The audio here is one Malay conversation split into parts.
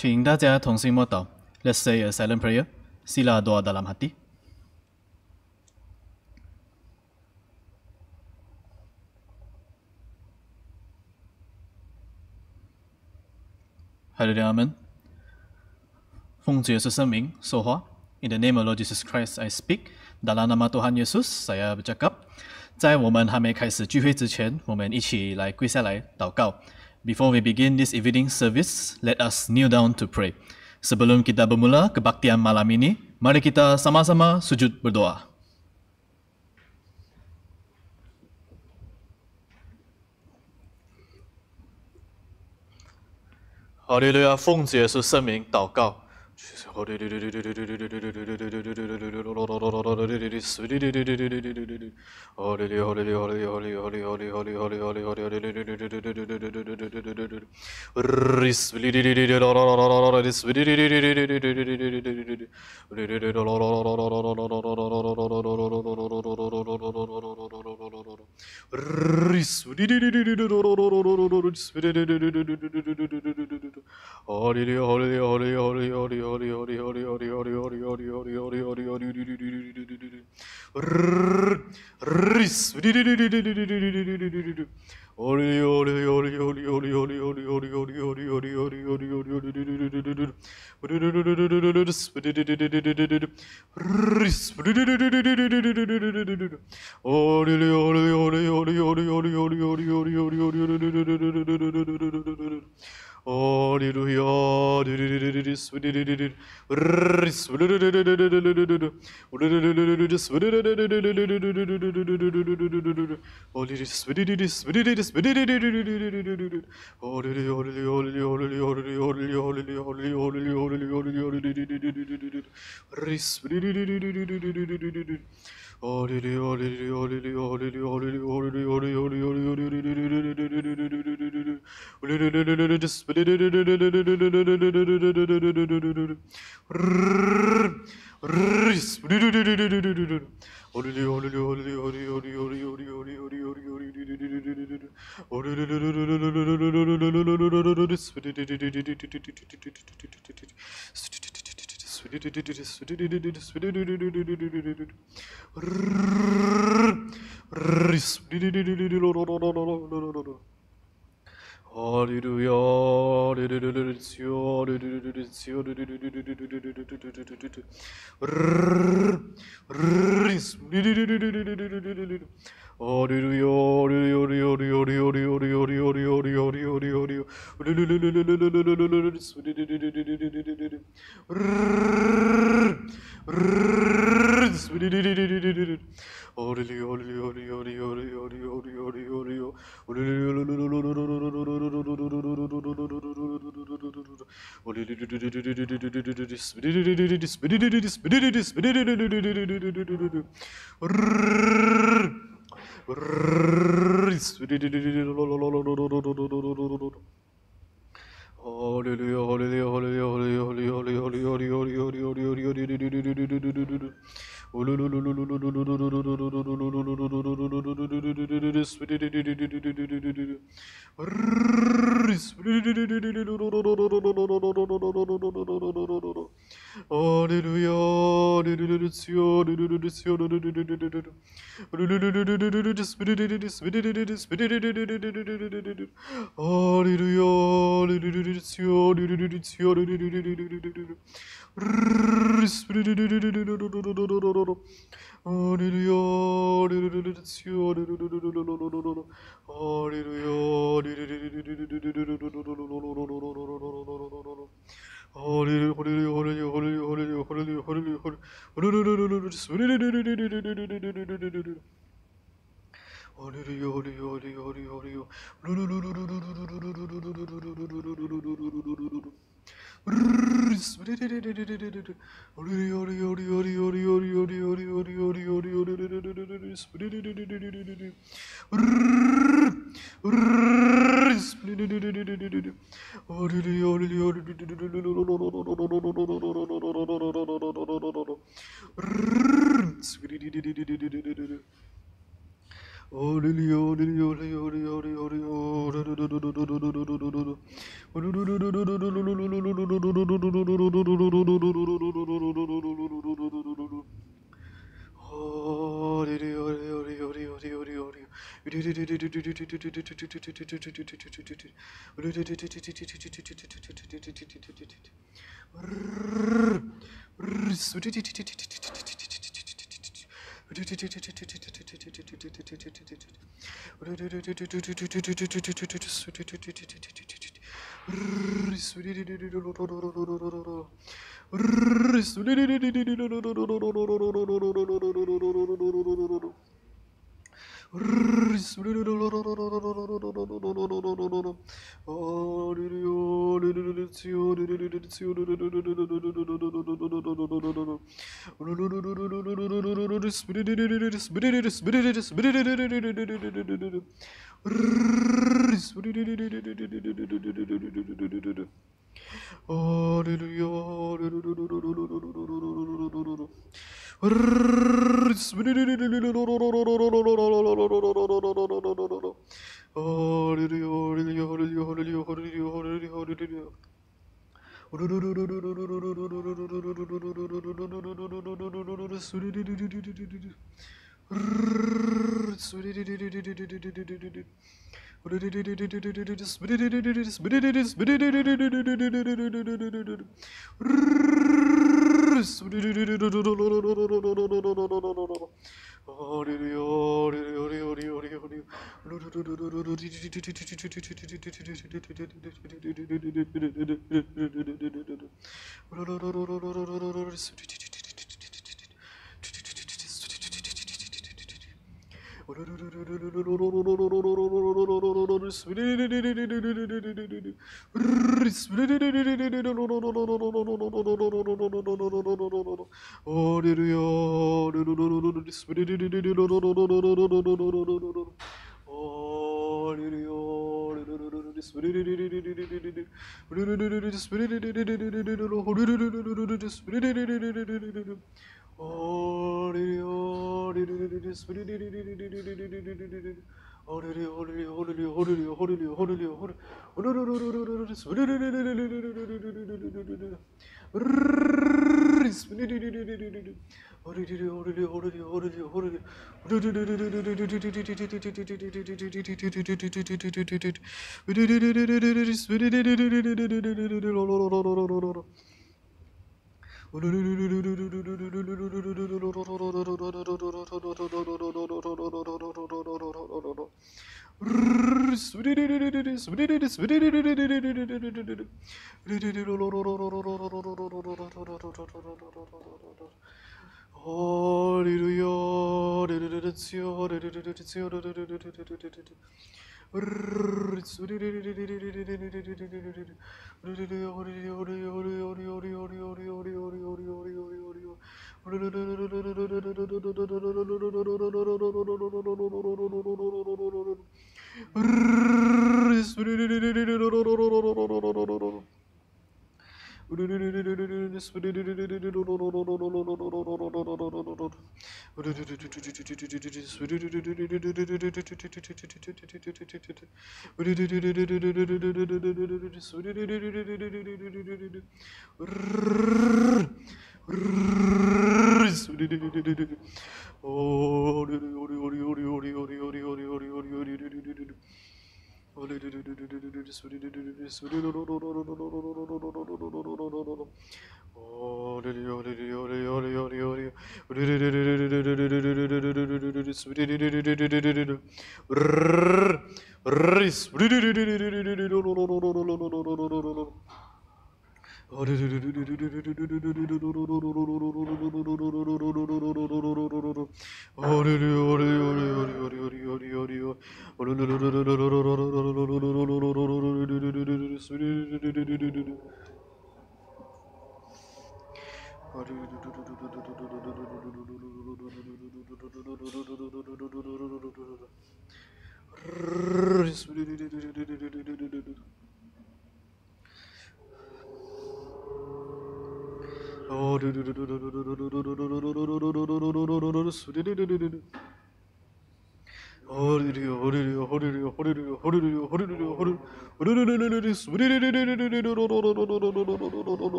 请大家同心默祷。Let's say a silent prayer. Sila doa dalam hati. Hadirin amin. 奉主耶稣圣名说话。In the name of Lord Jesus Christ, I speak. Dalam nama Tuhan Yesus, saya bercakap. 在我们还没开始聚会之前，我们一起来跪下来祷告。Before we begin this evening service, let us kneel down to pray. Sebelum kita bermula kebaktian malam ini, mari kita sama-sama sujud berdoa. Haleluya, 奉主耶稣圣名祷告。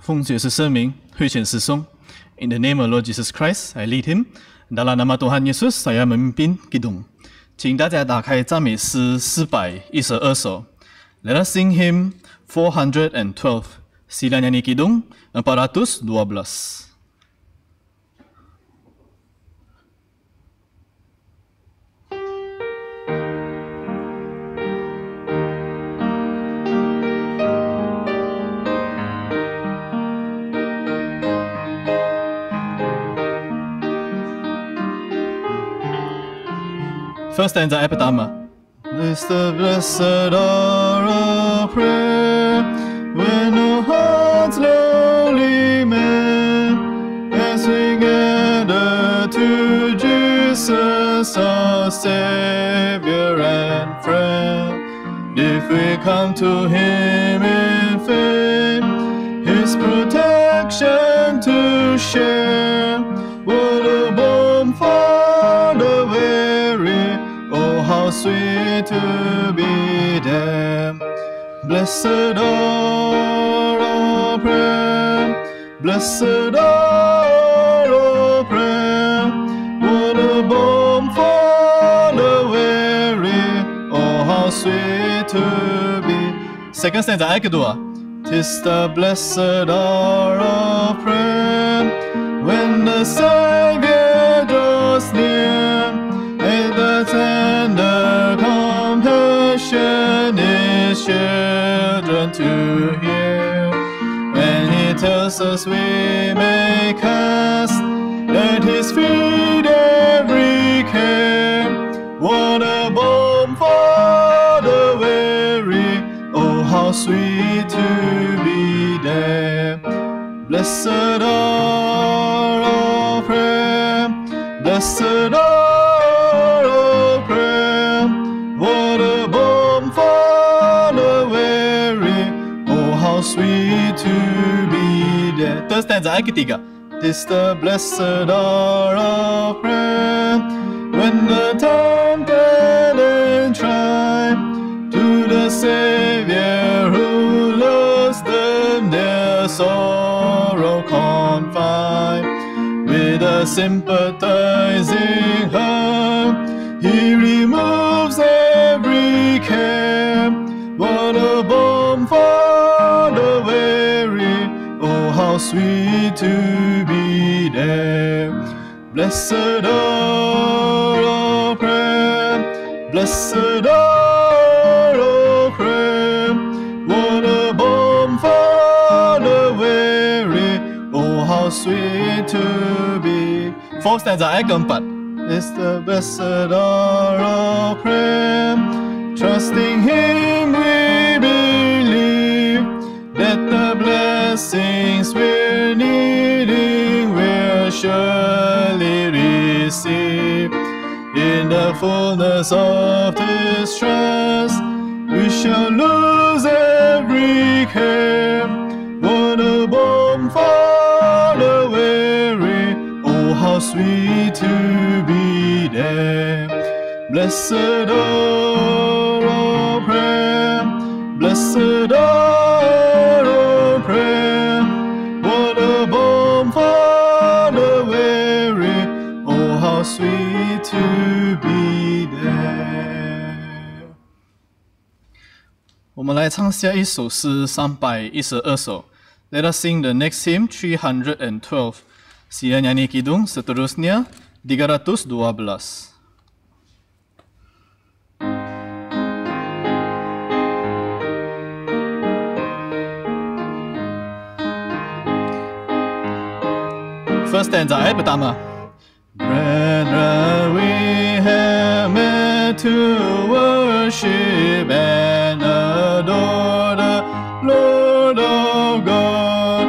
奉主耶稣圣名，会全诗颂。In the name of Lord Jesus Christ, I lead him. Dalam nama Tuhan Yesus, saya memimpin kidung. 请大家打开赞美诗412首。Let us sing hymn 412. Sila nyanyi kidung 412. First stanza ayat pertama. This the blessed hour of prayer, when our hearts lowly mend, as we gather to Jesus, our Savior and friend. If we come to Him in faith, His protection to share, what a balm for the weary, oh how sweet to be there. Blessed hour of prayer, blessed hour of prayer, what a balm for the weary, oh how sweet to be. Second stanza ayat kedua. 'Tis the blessed hour of prayer, when the Savior draws near, and the tender compassion His children to hear. When He tells us we may cast at His feet every care, what a balm for the weary, oh how sweet to be there. Blessed hour of prayer, blessed hour of prayer, what a balm for the weary, oh how sweet to be there. Third stanza ayat ketiga. 'Tis the blessed hour of prayer, when the tempted and tried, to the Savior who loves them their sorrow confide. With a sympathizing heart, He removes every care. What a balm for the weary, oh how sweet to be there. Blessed hour of prayer, blessed hour of prayer, what a balm for the weary, oh how sweet to be. Fourth stanza ayat keempat. It's the blessed hour of prayer, trusting Him we believe, that the blessings we're needing we'll surely receive. In the fullness of this trust, we shall lose every care. What a balm for the weary, oh how sweet to be there. Blessed hour of prayer, blessed hour of prayer, what a balm for the weary, oh how sweet to be there. 我们来唱下一首诗312首。Let us sing the next hymn 312. Sila nyanyi kidung seterusnya 312. First stanza ayat pertama. Brethren, we have met to worship and adore the Lord of God.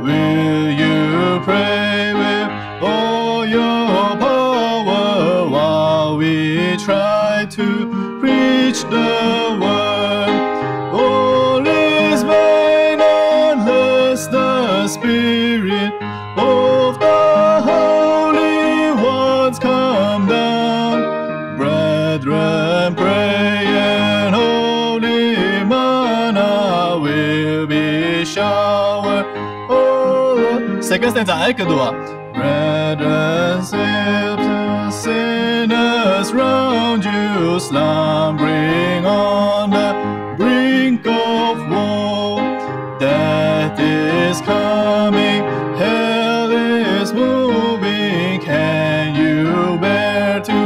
Will you pray with all your power while we try to preach the word? All is vain unless the Spirit of the holy ones come down. Brethren, pray and holy manna will be showered. Oh, second stanza ayat kedua. Brethren, save the sinners round you, slumbering on the brink of woe. Death is coming, hell is moving. Can you bear to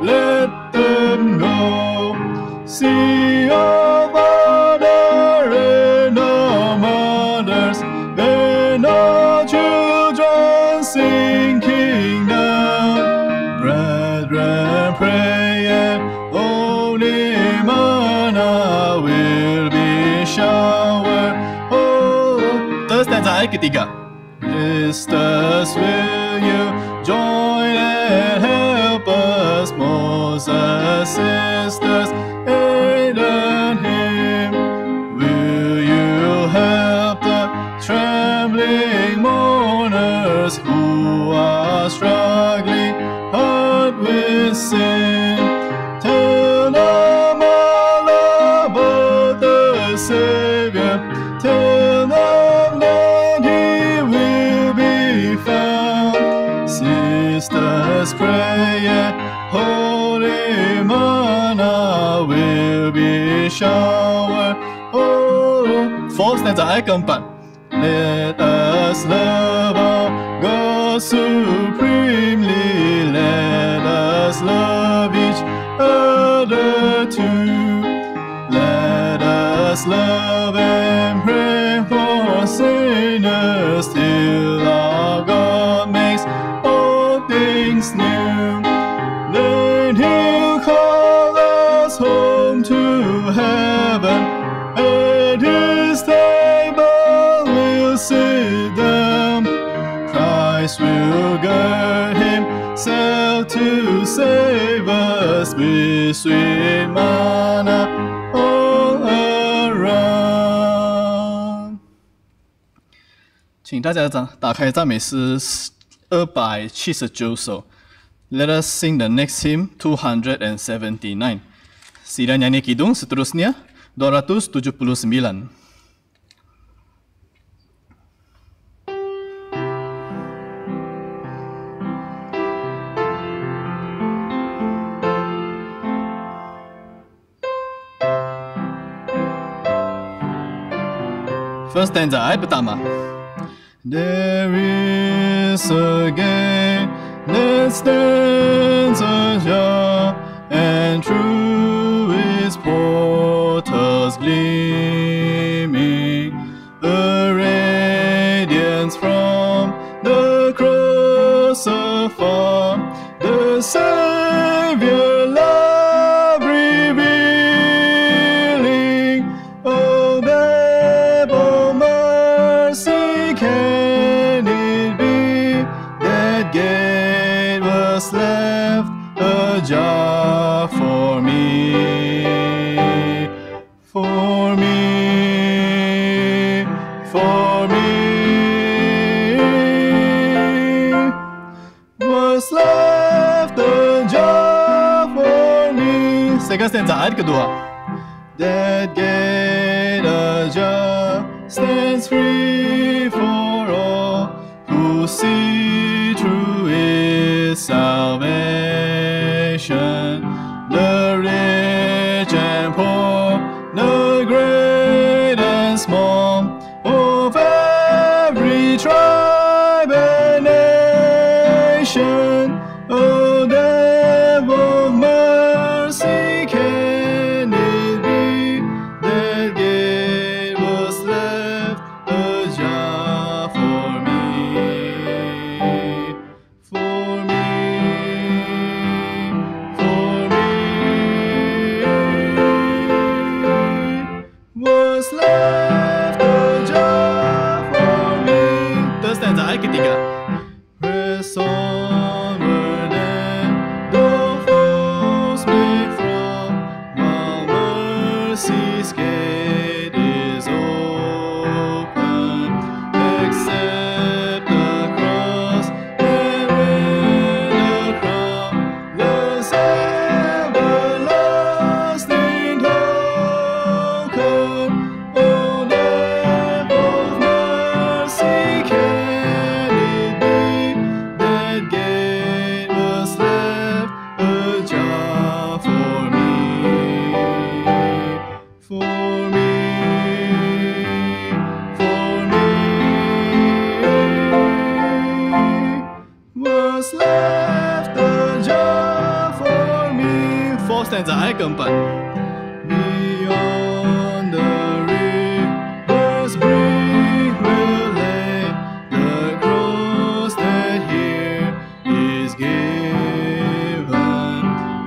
let them go? See our father and our mothers, and our children sinking down. Brethren, pray and holy manna will be showered. Oh, third stanza ayat ketiga. Sisters, will you join and help us? Moses, sisters, aid him. Will you help the trembling mourners who are struggling hard with sin? Tell them all about the Savior. Tell them that He will be found. Sisters, pray and holy manna will be showered. Oh, fourth stanza ayat keempat. Let us love our God supremely. Let us love each other too. Let us love and pray for sinners till our God makes all things new. Then He'll call us home to heaven. At His table we'll sit down. Christ will gird Himself to save us with sweet manna all around. 请大家打开赞美诗279首。Let us sing the next hymn 279. Sila nyanyi kidung seterusnya 279. First stanza ayat pertama. There is a gate that stands ajar, and through its portals gleaming, a radiance from the cross afar, the Savior love revealing. Oh, babe, oh, mercy, can it be that gate was left ajar for me, for me, for me? Was left ajar for me. Second stanza ayat kedua. That gate ajar stands free for all who see through its salvation. The rich and poor, the great stanza 爱跟本。Beyond the river's brink will lay the cross that here is given,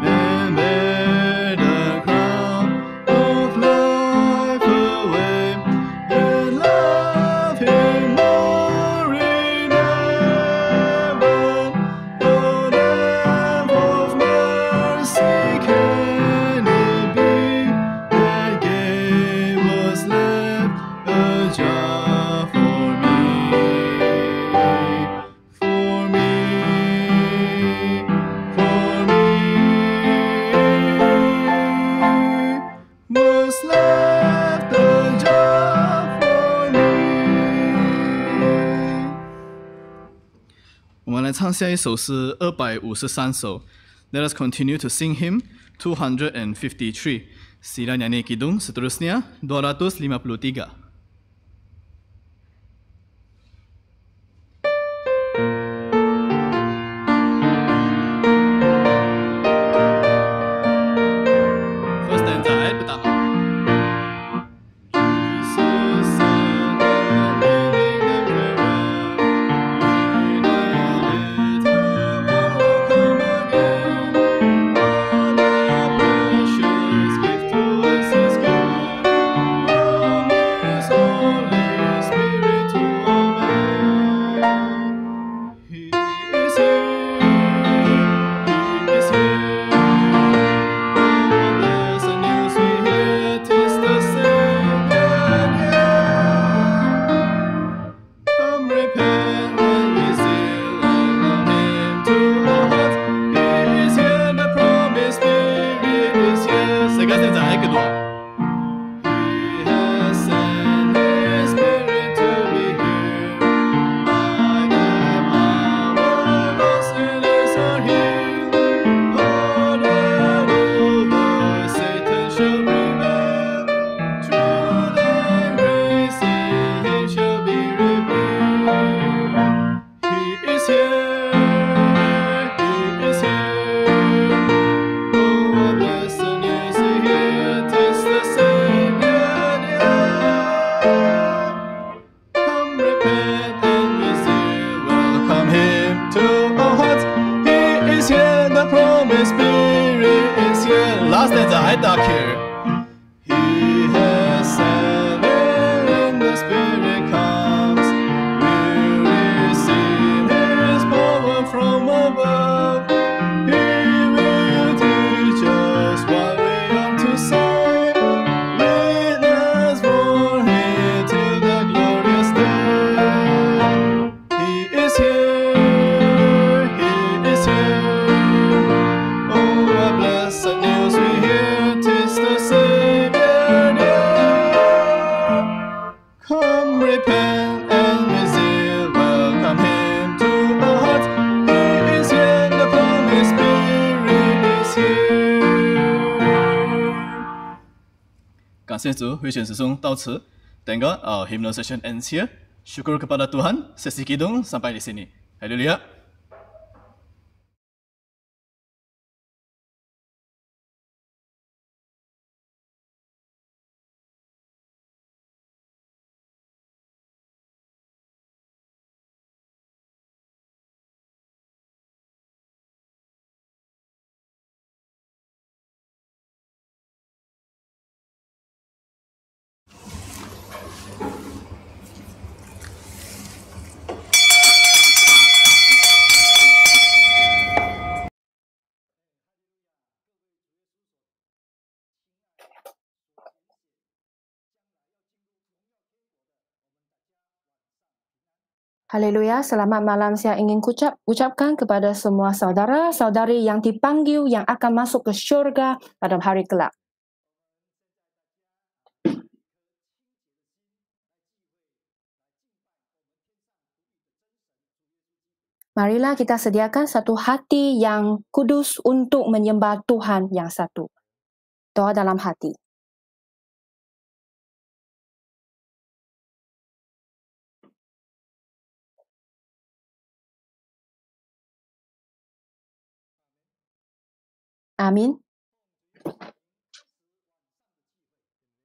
and bear the crown of life away, and love Him more in heaven. Oh, lamp of mercy, can it be that gave us left ajar for me, for me, for me, was left ajar for me. 我们来唱下一首是253首。Let us continue to sing hymn 253. Sila nyanyi kidung seterusnya 253. First stanza ayat pertama. Jesus said I'm leading them farewell. In a little while I'll come again. What a precious gift to us is given from His Holy Spirit to all men. He is here, He is here. Oh, blessed news we hear, 'tis the Savior near. Come repent and be still, welcome Him to our hearts. He is here, the promised Spirit is here. Second stanza ayat kedua. He has sent His Spirit to be here. By them our lost sinners are healed. Pardon over Satan shall prevail. Truth and grace in Him shall be revealed. He is here, He is here. Oh, what blessed news we hear, 'tis the Savior near. Come repent and be still, welcome Him to our hearts. He is here, the promised Spirit is here. Last stanza ayat terakhir. He has sent when the Spirit comes. We receive His power from above. He will teach us what we ought to say. Lead us for Him till the glorious day. He is here, He is here. Oh, what blessed news we hear, 'tis the Savior near. Come repent and be still, welcome Him to our hearts. He is here, the promised Spirit is here. 感谢主，会选师兄到此。Thank God, our hymnal session ends here. Syukur kepada Tuhan, sesi kidung sampai di sini. Haleluya. Haleluya, selamat malam. Saya ingin ucapkan kepada semua saudara-saudari yang dipanggil yang akan masuk ke syurga pada hari kelak. Marilah kita sediakan satu hati yang kudus untuk menyembah Tuhan yang satu. Doa dalam hati. Amin.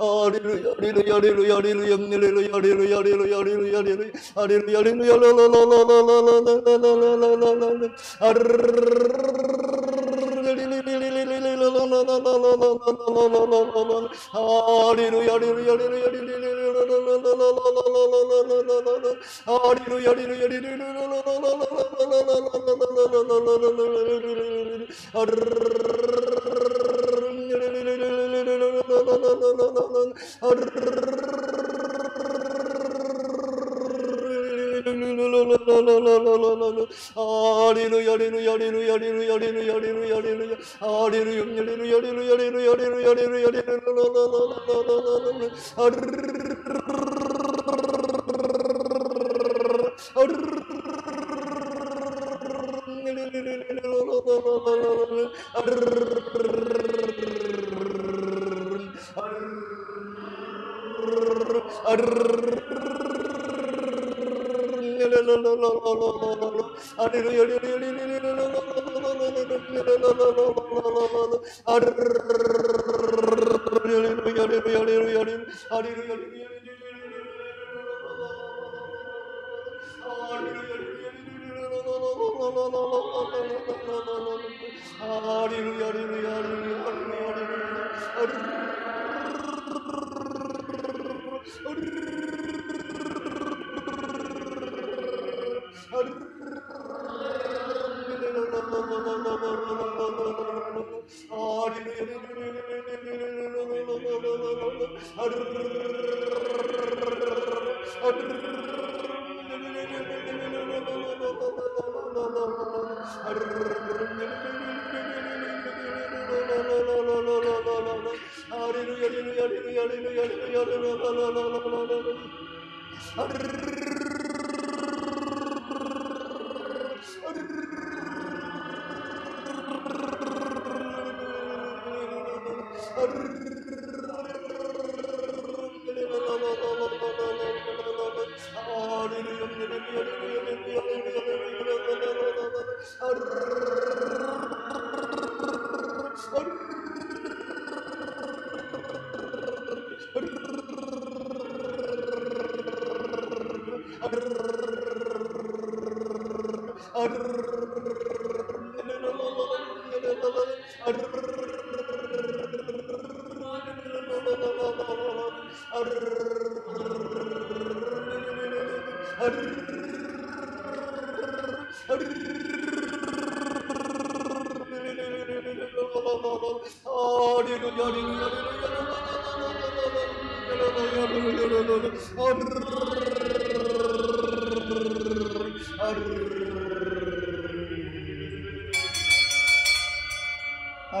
Hallelujah, hallelujah, hallelujah, hallelujah, hallelujah, Hallelujah, hallelujah, hallelujah, hallelujah, hallelujah, hallelujah,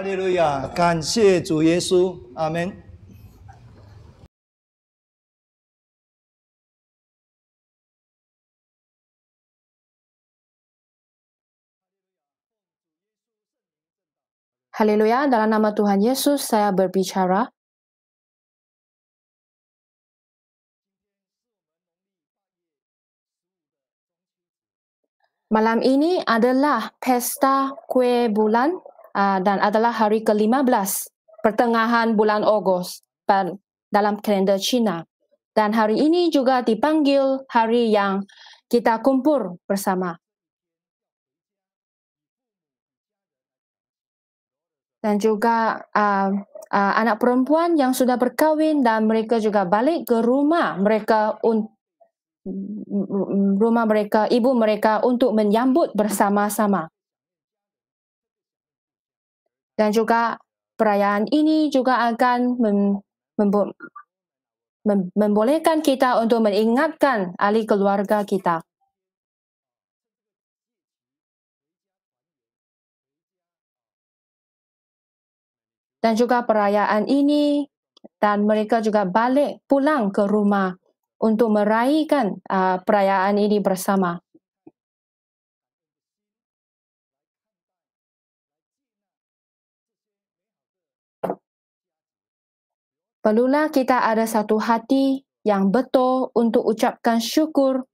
哈利路亚！感谢主耶稣，阿门。Haleluya, dalam nama Tuhan Yesus saya berbicara. Malam ini adalah pesta kue bulan dan adalah hari ke-15 pertengahan bulan Ogos dalam kalender Cina. Dan hari ini juga dipanggil hari yang kita kumpul bersama. Dan juga anak perempuan yang sudah berkahwin dan mereka juga balik ke rumah mereka ibu mereka untuk menyambut bersama-sama. Dan juga perayaan ini juga akan membolehkan kita untuk mengingatkan ahli keluarga kita. Dan juga perayaan ini dan mereka juga balik pulang ke rumah untuk meraihkan perayaan ini bersama. Perlulah kita ada satu hati yang betul untuk ucapkan syukur,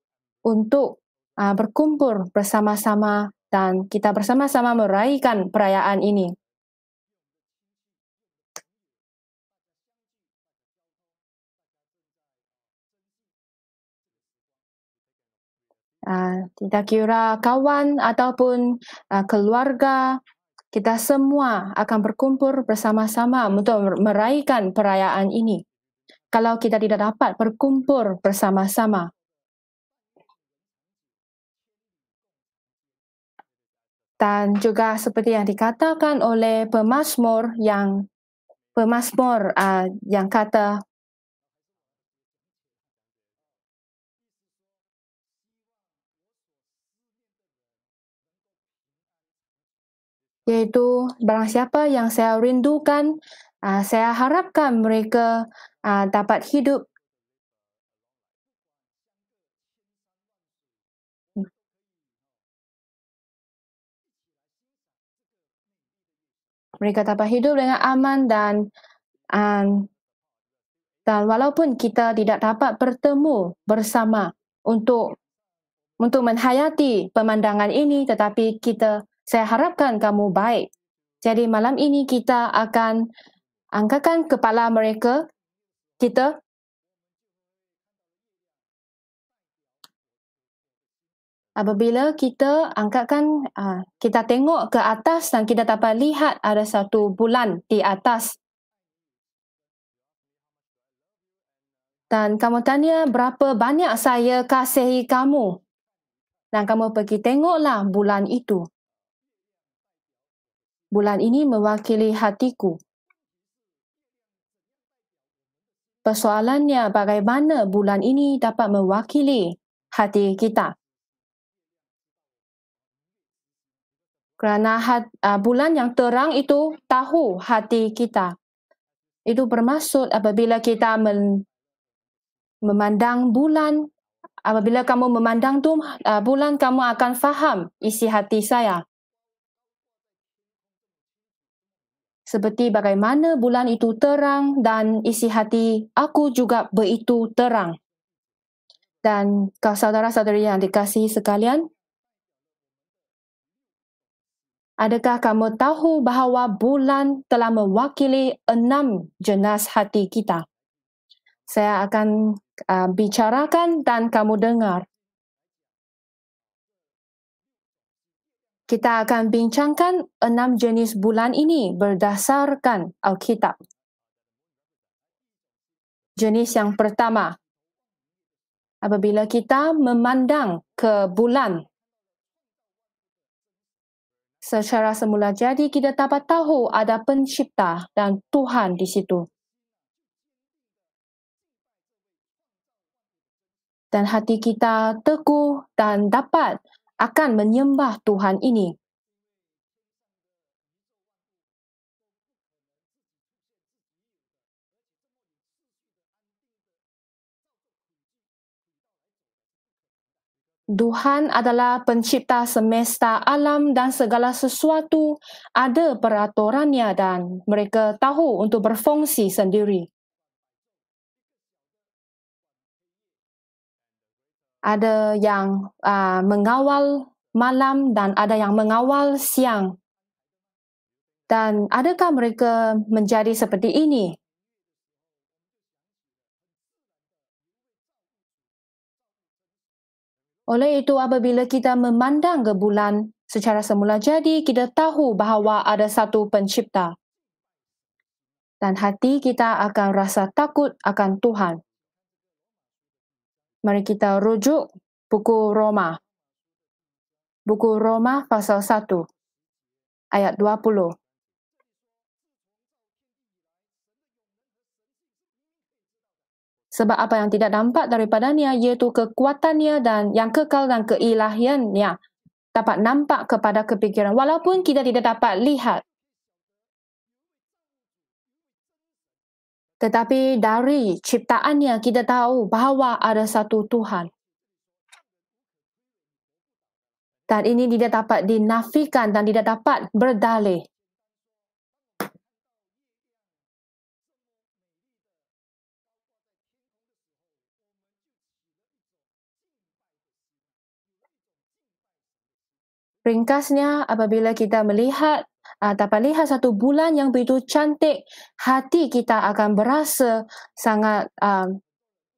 untuk berkumpul bersama-sama dan kita bersama-sama meraihkan perayaan ini. Tidak kira kawan ataupun keluarga, kita semua akan berkumpul bersama-sama untuk meraihkan perayaan ini. Kalau kita tidak dapat berkumpul bersama-sama, dan juga seperti yang dikatakan oleh pemazmur yang kata, Yaitu barang siapa yang saya rindukan, saya harapkan mereka dapat hidup dengan aman dan walaupun kita tidak dapat bertemu bersama untuk menghayati pemandangan ini, tetapi saya harapkan kamu baik. Jadi malam ini kita akan angkatkan kepala kita. Apabila kita angkatkan, kita tengok ke atas dan kita dapat lihat ada satu bulan di atas. Dan kamu tanya berapa banyak saya kasihi kamu. Dan kamu pergi tengoklah bulan itu. Bulan ini mewakili hatiku. Persoalannya bagaimana bulan ini dapat mewakili hati kita. Kerana bulan yang terang itu tahu hati kita. Itu bermaksud apabila kita memandang bulan, apabila kamu memandang bulan, kamu akan faham isi hati saya. Seperti bagaimana bulan itu terang dan isi hati aku juga begitu terang. Dan saudara-saudari yang dikasihi sekalian, adakah kamu tahu bahawa bulan telah mewakili 6 jenis hati kita? Saya akan bicarakan dan kamu dengar. Kita akan bincangkan 6 jenis bulan ini berdasarkan Alkitab. Jenis yang pertama, apabila kita memandang ke bulan, secara semula jadi kita dapat tahu ada pencipta dan Tuhan di situ. Dan hati kita teguh dan dapat akan menyembah Tuhan ini. Tuhan adalah pencipta semesta alam dan segala sesuatu ada peraturannya dan mereka tahu untuk berfungsi sendiri. Ada yang mengawal malam dan ada yang mengawal siang. Dan adakah mereka menjadi seperti ini? Oleh itu, apabila kita memandang ke bulan secara semula jadi, kita tahu bahawa ada satu pencipta. Dan hati kita akan rasa takut akan Tuhan. Mari kita rujuk buku Roma. Buku Roma pasal 1, ayat 20. Sebab apa yang tidak nampak daripadanya, iaitu kekuatannya dan yang kekal dan keilahiannya, dapat nampak kepada kepikiran, walaupun kita tidak dapat lihat. Tetapi dari ciptaannya kita tahu bahawa ada satu Tuhan. Dan ini tidak dapat dinafikan dan tidak dapat berdalih. Ringkasnya, apabila kita dapat lihat satu bulan yang begitu cantik, hati kita akan berasa sangat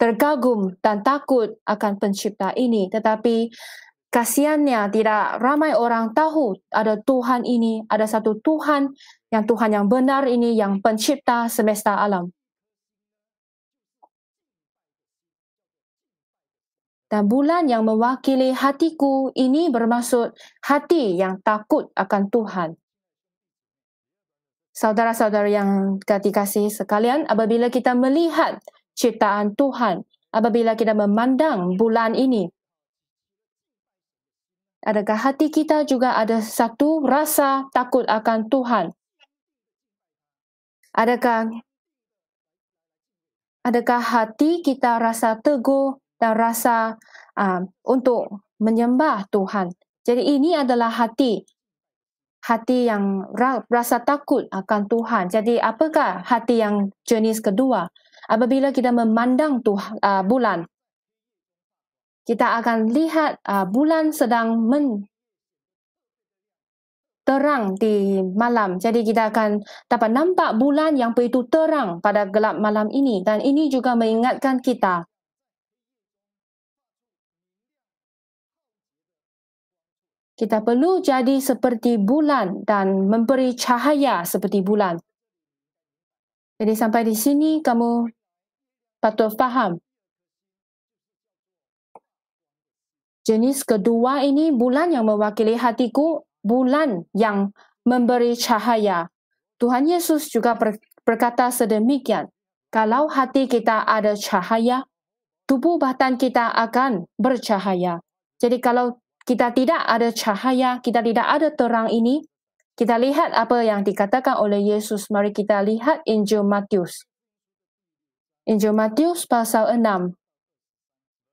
terkagum dan takut akan pencipta ini. Tetapi kasihannya tidak ramai orang tahu ada Tuhan ini, ada satu Tuhan yang benar ini, yang pencipta semesta alam. Dan bulan yang mewakili hatiku ini bermaksud hati yang takut akan Tuhan. Saudara-saudara yang dikasihi sekalian, apabila kita melihat ciptaan Tuhan, apabila kita memandang bulan ini, Adakah hati kita juga ada satu rasa takut akan Tuhan? Adakah hati kita rasa teguh dan rasa untuk menyembah Tuhan? Jadi ini adalah hati yang rasa takut akan Tuhan. Jadi apakah hati yang jenis kedua? Apabila kita memandang bulan, kita akan lihat bulan sedang terang di malam. Jadi kita akan dapat nampak bulan yang begitu terang pada gelap malam ini. Dan ini juga mengingatkan kita perlu jadi seperti bulan dan memberi cahaya seperti bulan. Jadi sampai di sini kamu patut faham. Jenis kedua ini bulan yang mewakili hatiku, bulan yang memberi cahaya. Tuhan Yesus juga berkata sedemikian. Kalau hati kita ada cahaya, tubuh badan kita akan bercahaya. Jadi kalau kita tidak ada cahaya, kita tidak ada terang ini, kita lihat apa yang dikatakan oleh Yesus. Mari kita lihat Injil Matius. Injil Matius pasal 6.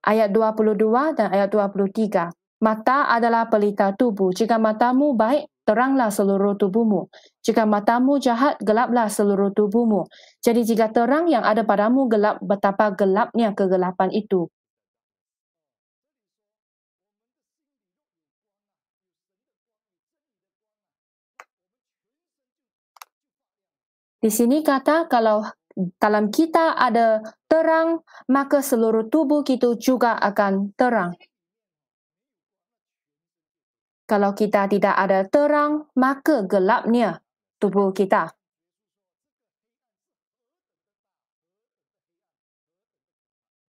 Ayat 22 dan ayat 23. Mata adalah pelita tubuh. Jika matamu baik, teranglah seluruh tubuhmu. Jika matamu jahat, gelaplah seluruh tubuhmu. Jadi jika terang yang ada padamu gelap, betapa gelapnya kegelapan itu. Di sini kata kalau dalam kita ada terang, maka seluruh tubuh kita juga akan terang. Kalau kita tidak ada terang, maka gelapnya tubuh kita.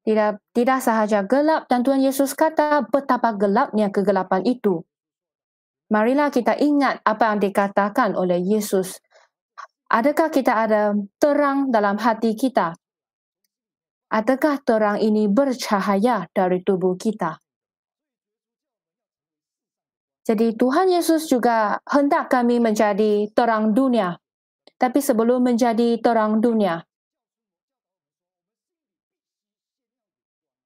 Tidak sahaja gelap, dan Tuhan Yesus kata betapa gelapnya kegelapan itu. Marilah kita ingat apa yang dikatakan oleh Yesus. Adakah kita ada terang dalam hati kita? Adakah terang ini bercahaya dari tubuh kita? Jadi Tuhan Yesus juga hendak kami menjadi terang dunia. Tapi sebelum menjadi terang dunia,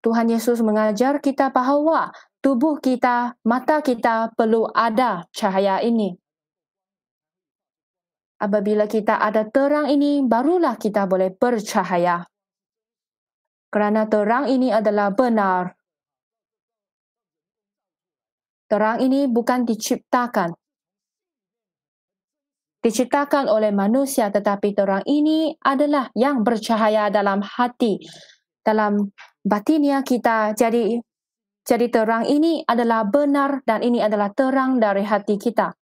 Tuhan Yesus mengajar kita bahawa tubuh kita, mata kita perlu ada cahaya ini. Apabila kita ada terang ini, barulah kita boleh bercahaya. Kerana terang ini adalah benar. Terang ini bukan diciptakan. Diciptakan oleh manusia, tetapi terang ini adalah yang bercahaya dalam hati, dalam batinia kita. Jadi terang ini adalah benar dan ini adalah terang dari hati kita.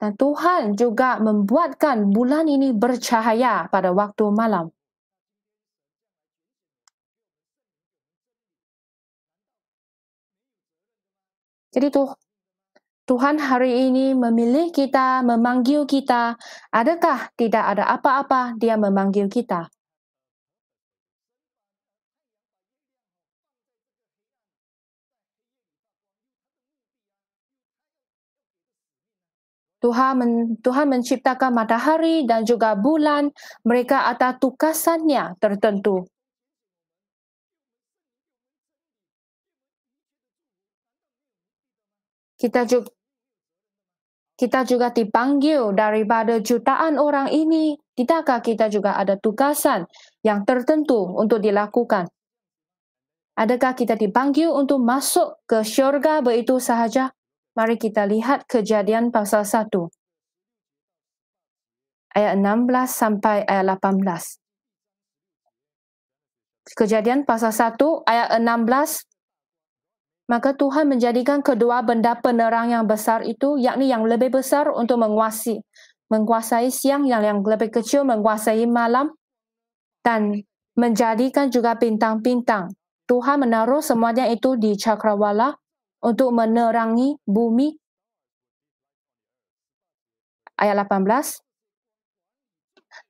Dan Tuhan juga membuatkan bulan ini bercahaya pada waktu malam. Jadi Tuhan hari ini memilih kita, memanggil kita. Adakah tidak ada apa-apa Dia memanggil kita? Tuhan menciptakan matahari dan juga bulan, mereka atas tugasannya tertentu. Kita juga dipanggil daripada jutaan orang ini. Tidakkah kita juga ada tugasan yang tertentu untuk dilakukan? Adakah kita dipanggil untuk masuk ke syurga begitu sahaja? Mari kita lihat Kejadian pasal 1. Ayat 16 sampai ayat 18. Kejadian pasal 1 ayat 16. Maka Tuhan menjadikan kedua benda penerang yang besar itu, yakni yang lebih besar untuk menguasai siang, yang lebih kecil menguasai malam, dan menjadikan juga bintang-bintang. Tuhan menaruh semuanya itu di cakrawala untuk menerangi bumi. Ayat 18.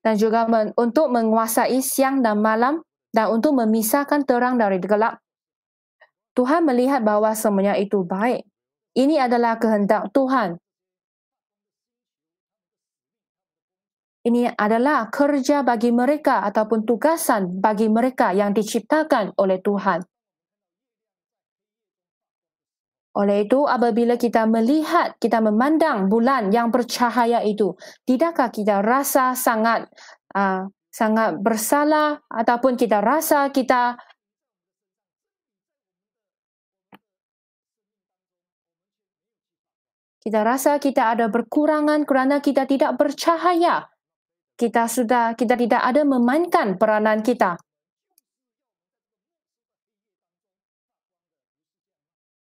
dan juga untuk menguasai siang dan malam dan untuk memisahkan terang dari gelap. Tuhan melihat bahwa semuanya itu baik. Ini adalah kehendak Tuhan. Ini adalah kerja bagi mereka ataupun tugasan bagi mereka yang diciptakan oleh Tuhan. Oleh itu, apabila kita melihat, kita memandang bulan yang bercahaya itu, tidakkah kita rasa sangat bersalah ataupun kita rasa kita ada berkurangan kerana kita tidak bercahaya. Kita tidak ada memainkan peranan kita.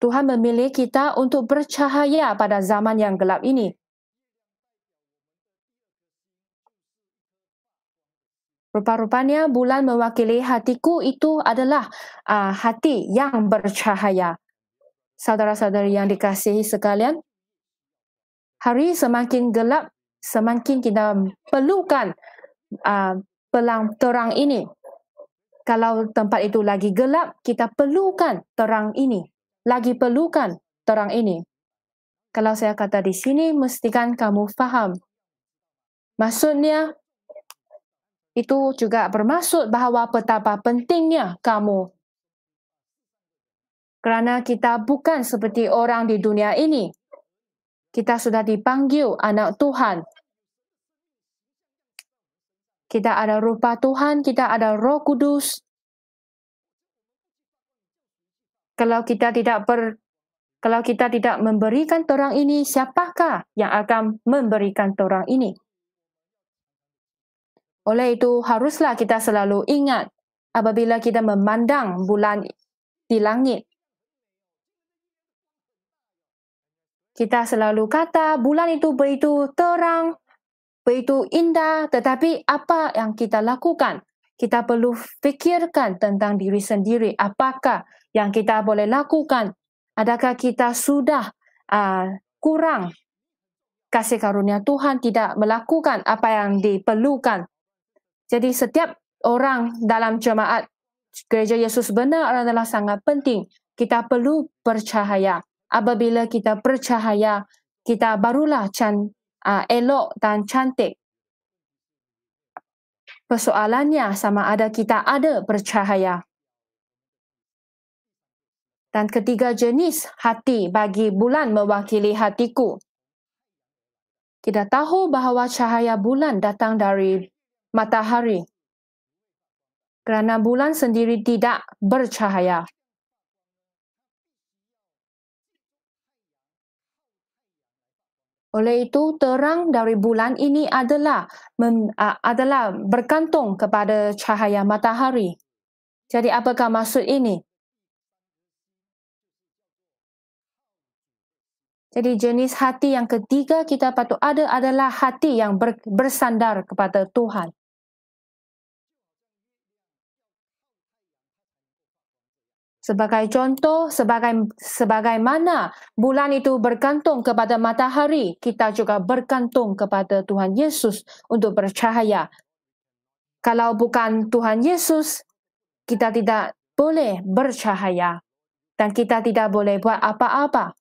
Tuhan memilih kita untuk bercahaya pada zaman yang gelap ini. Rupa-rupanya bulan mewakili hatiku itu adalah hati yang bercahaya. Saudara-saudari yang dikasihi sekalian, hari semakin gelap, semakin kita perlukan terang ini. Kalau tempat itu lagi gelap, kita perlukan terang ini. Lagi perlukan terang ini. Kalau saya kata di sini, mestikan kamu faham. Maksudnya, itu juga bermaksud bahawa betapa pentingnya kamu. Kerana kita bukan seperti orang di dunia ini. Kita sudah dipanggil anak Tuhan. Kita ada rupa Tuhan, kita ada Roh Kudus. Kalau kita tidak memberikan terang ini, siapakah yang akan memberikan terang ini? Oleh itu, haruslah kita selalu ingat apabila kita memandang bulan di langit. Kita selalu kata bulan itu begitu terang, begitu indah, tetapi apa yang kita lakukan? Kita perlu fikirkan tentang diri sendiri. Apakah yang kita boleh lakukan? Adakah kita sudah kurang kasih karunia Tuhan, tidak melakukan apa yang diperlukan? Jadi setiap orang dalam jemaat Gereja Yesus Benar adalah sangat penting. Kita perlu bercahaya. Apabila kita bercahaya, kita barulah elok dan cantik. Persoalannya sama ada kita ada bercahaya. Dan ketiga jenis hati bagi bulan mewakili hatiku. Kita tahu bahawa cahaya bulan datang dari matahari. Kerana bulan sendiri tidak bercahaya. Oleh itu, terang dari bulan ini adalah bergantung kepada cahaya matahari. Jadi apakah maksud ini? Jadi jenis hati yang ketiga kita patut ada adalah hati yang bersandar kepada Tuhan. Sebagai contoh, sebagaimana bulan itu bergantung kepada matahari, kita juga bergantung kepada Tuhan Yesus untuk bercahaya. Kalau bukan Tuhan Yesus, kita tidak boleh bercahaya dan kita tidak boleh buat apa-apa.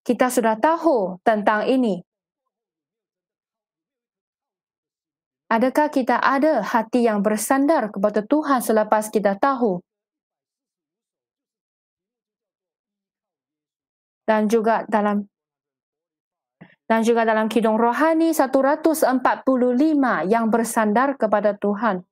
Kita sudah tahu tentang ini. Adakah kita ada hati yang bersandar kepada Tuhan selepas kita tahu? Dan juga dalam Kidung Rohani 145 yang bersandar kepada Tuhan.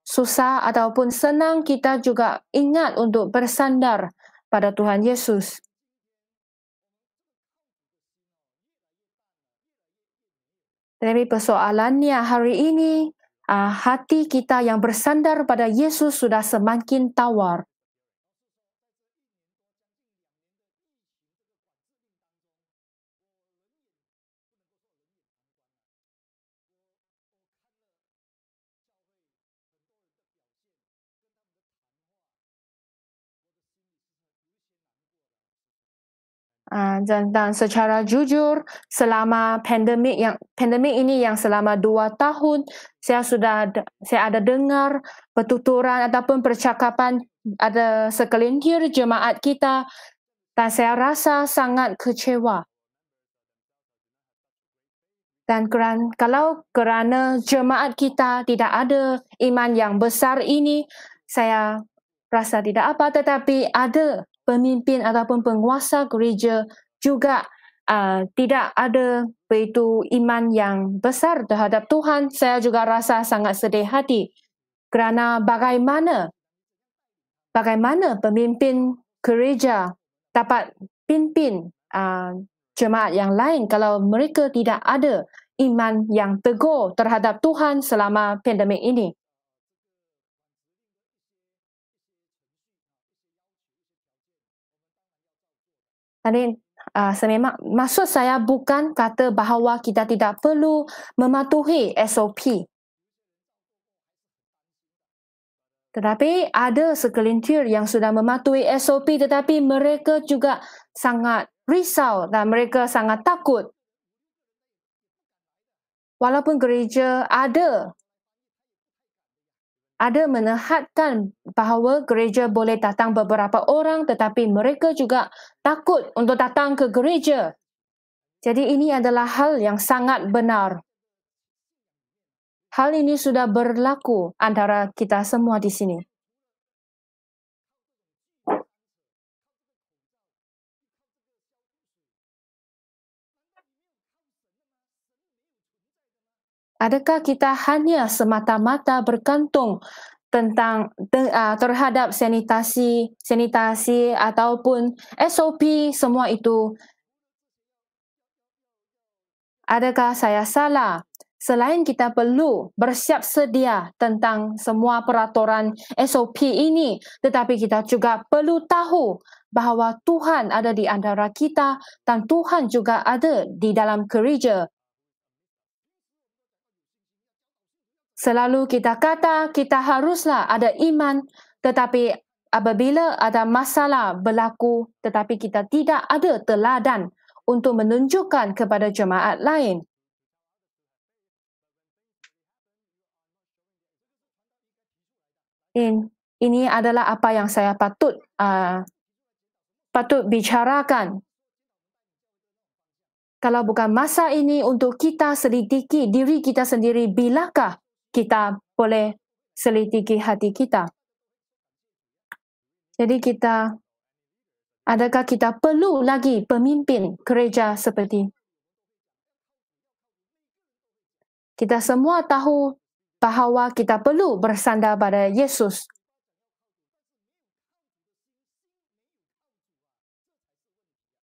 Susah ataupun senang, kita juga ingat untuk bersandar pada Tuhan Yesus. Tapi persoalannya hari ini, hati kita yang bersandar pada Yesus sudah semakin tawar. Dan secara jujur selama pandemik ini yang selama 2 tahun saya ada dengar pertuturan ataupun percakapan ada sekelintir jemaat kita dan saya rasa sangat kecewa. Dan kalau kerana jemaat kita tidak ada iman yang besar ini, saya rasa tidak apa, tetapi ada pemimpin ataupun penguasa gereja juga tidak ada begitu iman yang besar terhadap Tuhan. Saya juga rasa sangat sedih hati kerana bagaimana pemimpin gereja dapat pimpin jemaat yang lain kalau mereka tidak ada iman yang teguh terhadap Tuhan selama pandemik ini. Tadi maksud saya bukan kata bahawa kita tidak perlu mematuhi SOP. Tetapi ada segelintir yang sudah mematuhi SOP tetapi mereka juga sangat risau dan mereka sangat takut. Walaupun gereja ada menahadkan bahawa gereja boleh datang beberapa orang tetapi mereka juga takut untuk datang ke gereja. Jadi ini adalah hal yang sangat benar. Hal ini sudah berlaku antara kita semua di sini. Adakah kita hanya semata-mata bergantung terhadap sanitasi ataupun SOP semua itu? Adakah saya salah? Selain kita perlu bersiap sedia tentang semua peraturan SOP ini, tetapi kita juga perlu tahu bahawa Tuhan ada di antara kita dan Tuhan juga ada di dalam gereja. Selalu kita kata kita haruslah ada iman, tetapi apabila ada masalah berlaku, tetapi kita tidak ada teladan untuk menunjukkan kepada jemaat lain. Ini adalah apa yang saya patut bicarakan. Kalau bukan masa ini untuk kita selidiki diri kita sendiri, bilakah kita boleh selidiki hati kita? Jadi adakah kita perlu lagi pemimpin gereja seperti? Kita semua tahu bahawa kita perlu bersandar pada Yesus.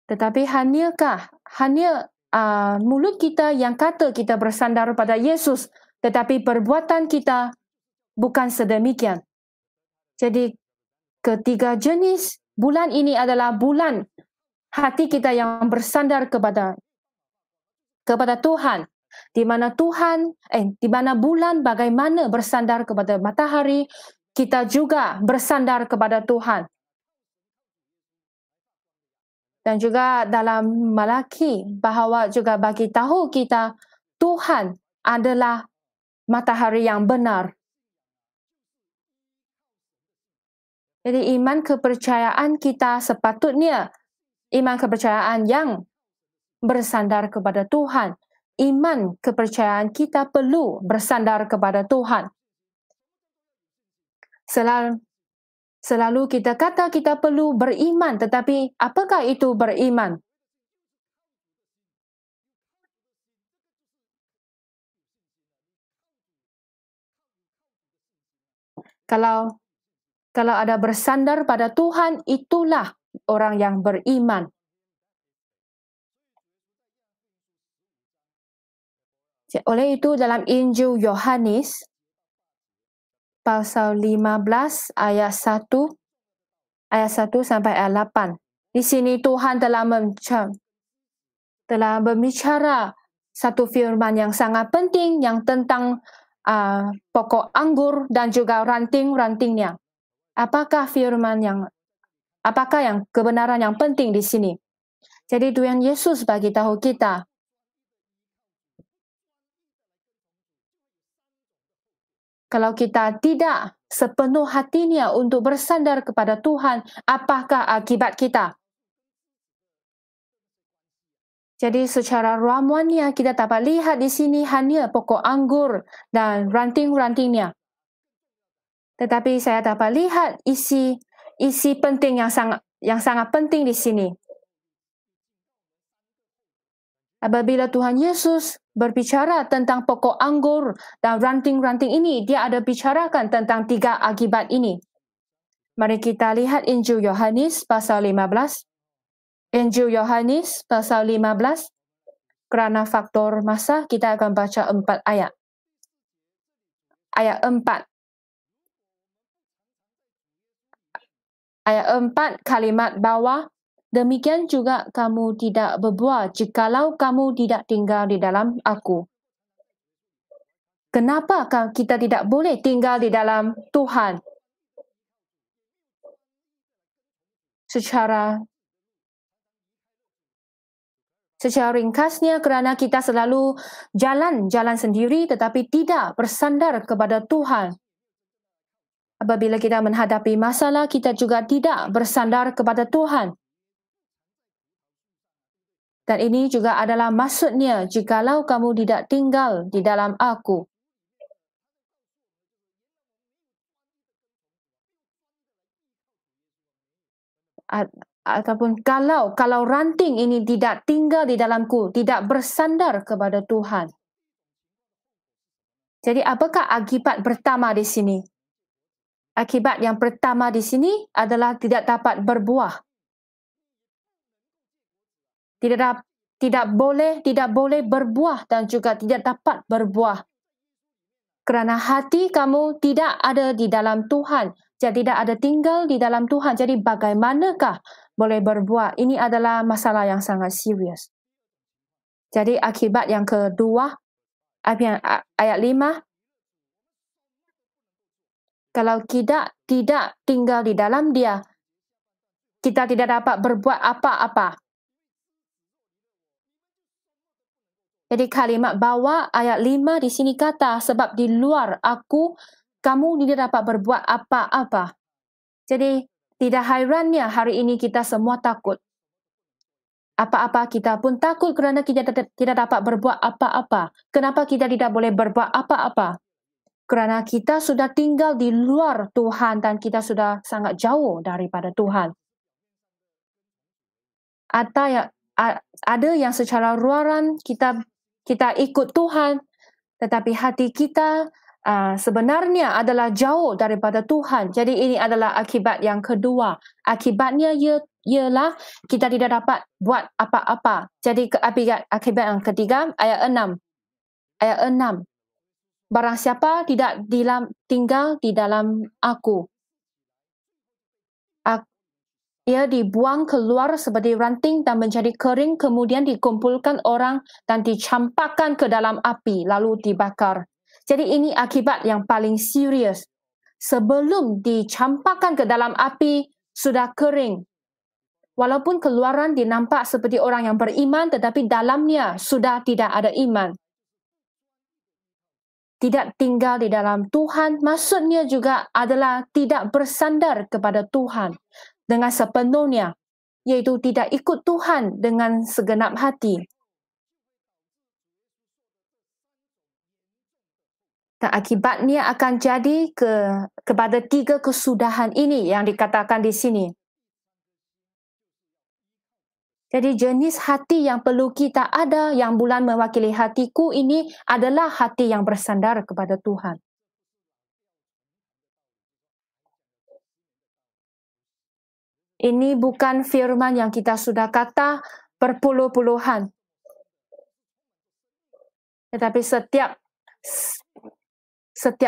Tetapi hanya mulut kita yang kata kita bersandar pada Yesus, tetapi perbuatan kita bukan sedemikian. Jadi ketiga jenis bulan ini adalah bulan hati kita yang bersandar kepada Tuhan. Di mana bulan bagaimana bersandar kepada matahari, kita juga bersandar kepada Tuhan. Dan juga dalam Malaki bahawa juga bagi tahu kita Tuhan adalah matahari yang benar. Jadi iman kepercayaan kita sepatutnya iman kepercayaan yang bersandar kepada Tuhan. Iman kepercayaan kita perlu bersandar kepada Tuhan. Selalu kita kata kita perlu beriman, tetapi apakah itu beriman? Kalau ada bersandar pada Tuhan, itulah orang yang beriman. Oleh itu dalam Injil Yohanes pasal 15 ayat 1 sampai ayat 8. Di sini Tuhan telah berbicara satu firman yang sangat penting yang tentang pokok anggur dan juga ranting-rantingnya. Apakah yang kebenaran yang penting di sini? Jadi Tuhan Yesus bagi tahu kita, kalau kita tidak sepenuh hatinya untuk bersandar kepada Tuhan, apakah akibat kita? Jadi secara ramuannya kita dapat lihat di sini hanya pokok anggur dan ranting-rantingnya. Tetapi saya dapat lihat isi penting yang sangat penting di sini. Apabila Tuhan Yesus berbicara tentang pokok anggur dan ranting-ranting ini, dia ada bicarakan tentang 3 akibat ini. Mari kita lihat Injil Yohanes pasal 15. Injil Yohanes pasal 15. Kerana faktor masa, kita akan baca 4 ayat. Ayat 4. Ayat 4 kalimat bawah. Demikian juga kamu tidak berbuat jikalau kamu tidak tinggal di dalam aku. Kenapa kita tidak boleh tinggal di dalam Tuhan? Secara ringkasnya kerana kita selalu jalan sendiri tetapi tidak bersandar kepada Tuhan. Apabila kita menghadapi masalah, kita juga tidak bersandar kepada Tuhan. Dan ini juga adalah maksudnya, jikalau kamu tidak tinggal di dalam aku. Ataupun kalau ranting ini tidak tinggal di dalamku, tidak bersandar kepada Tuhan. Jadi apakah akibat pertama di sini? Akibat yang pertama di sini adalah tidak dapat berbuah. Tidak boleh berbuah dan juga tidak dapat berbuah. Kerana hati kamu tidak ada di dalam Tuhan. Jadi tidak ada tinggal di dalam Tuhan. Jadi bagaimanakah boleh berbuah? Ini adalah masalah yang sangat serius. Jadi akibat yang kedua, ayat 5. Kalau kita tidak tinggal di dalam dia, kita tidak dapat berbuat apa-apa. Jadi kalimat bawah ayat 5 di sini kata, sebab di luar aku, kamu tidak dapat berbuat apa-apa. Jadi tidak hairannya hari ini kita semua takut. Apa-apa kita pun takut kerana kita tidak dapat berbuat apa-apa. Kenapa kita tidak boleh berbuat apa-apa? Kerana kita sudah tinggal di luar Tuhan dan kita sudah sangat jauh daripada Tuhan. Ada yang secara luaran kita ikut Tuhan, tetapi hati kita sebenarnya adalah jauh daripada Tuhan. Jadi ini adalah akibat yang kedua. Akibatnya ialah kita tidak dapat buat apa-apa. Jadi akibat yang ketiga, ayat 6. Ayat 6. Barang siapa tidak tinggal di dalam aku, ia dibuang keluar seperti ranting dan menjadi kering, kemudian dikumpulkan orang dan dicampakkan ke dalam api, lalu dibakar. Jadi ini akibat yang paling serius. Sebelum dicampakkan ke dalam api, sudah kering. Walaupun keluaran dinampak seperti orang yang beriman, tetapi dalamnya sudah tidak ada iman. Tidak tinggal di dalam Tuhan, maksudnya juga adalah tidak bersandar kepada Tuhan dengan sepenuhnya, yaitu tidak ikut Tuhan dengan segenap hati. Dan akibatnya akan jadi kepada 3 kesudahan ini yang dikatakan di sini. Jadi jenis hati yang perlu kita ada, yang bulan mewakili hatiku ini adalah hati yang bersandar kepada Tuhan. Ini bukan firman yang kita sudah kata berpuluh-puluhan. Tetapi setiap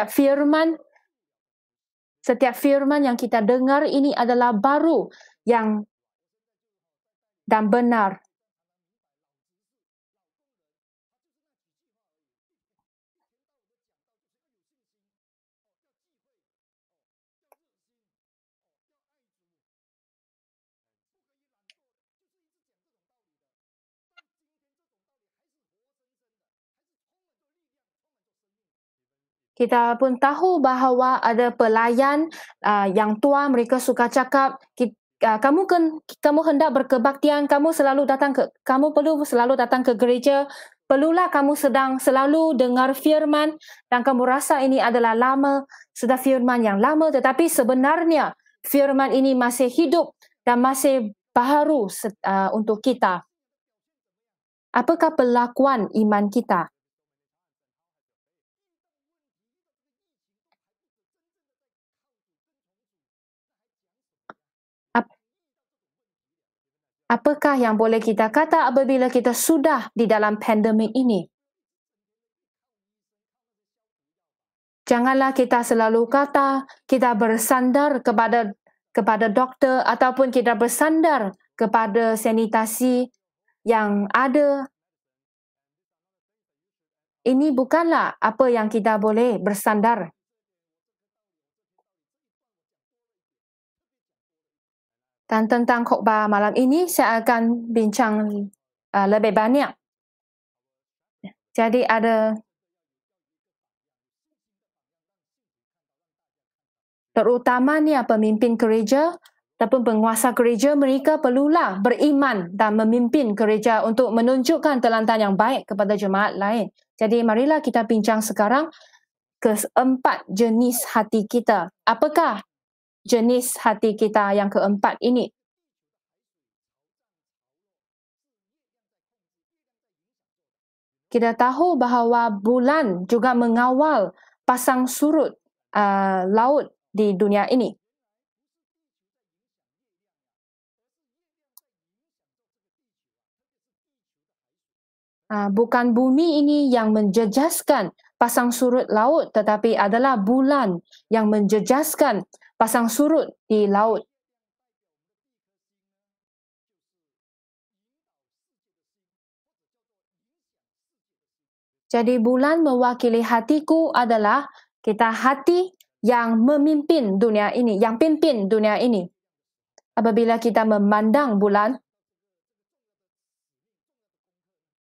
firman yang kita dengar ini adalah baru dan benar. Kita pun tahu bahawa ada pelayan yang tua, mereka suka cakap, kamu hendak berkebaktian, kamu perlu selalu datang ke gereja, perlulah kamu sedang selalu dengar firman dan kamu rasa ini adalah sudah firman yang lama, tetapi sebenarnya firman ini masih hidup dan masih baru untuk kita. Apakah perlakuan iman kita? Apakah yang boleh kita kata apabila kita sudah di dalam pandemik ini? Janganlah kita selalu kata kita bersandar kepada doktor ataupun kita bersandar kepada sanitasi yang ada. Ini bukanlah apa yang kita boleh bersandar. Dan tentang khotbah malam ini saya akan bincang lebih banyak. Jadi ada terutamanya pemimpin gereja ataupun penguasa gereja, mereka perlulah beriman dan memimpin gereja untuk menunjukkan teladan yang baik kepada jemaat lain. Jadi marilah kita bincang sekarang keempat jenis hati kita. Apakah jenis hati kita yang keempat ini? Kita tahu bahawa bulan juga mengawal pasang surut laut di dunia ini. Bukan bumi ini yang menjejaskan pasang surut laut, tetapi adalah bulan yang menjejaskan pasang surut di laut. Jadi bulan mewakili hatiku adalah kita hati yang memimpin dunia ini, yang pimpin dunia ini. Apabila kita memandang bulan,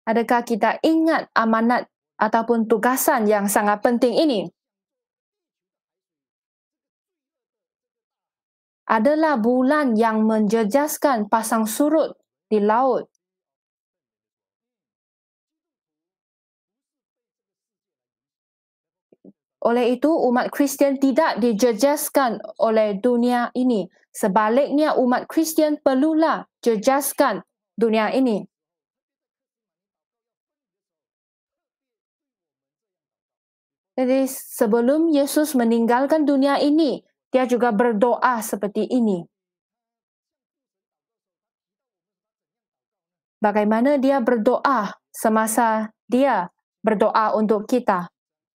adakah kita ingat amanat ataupun tugasan yang sangat penting ini? Adalah bulan yang menjejaskan pasang surut di laut. Oleh itu, umat Kristian tidak dijejaskan oleh dunia ini. Sebaliknya, umat Kristian perlulah jejaskan dunia ini. Jadi sebelum Yesus meninggalkan dunia ini, dia juga berdoa seperti ini. Bagaimana dia berdoa semasa dia berdoa untuk kita?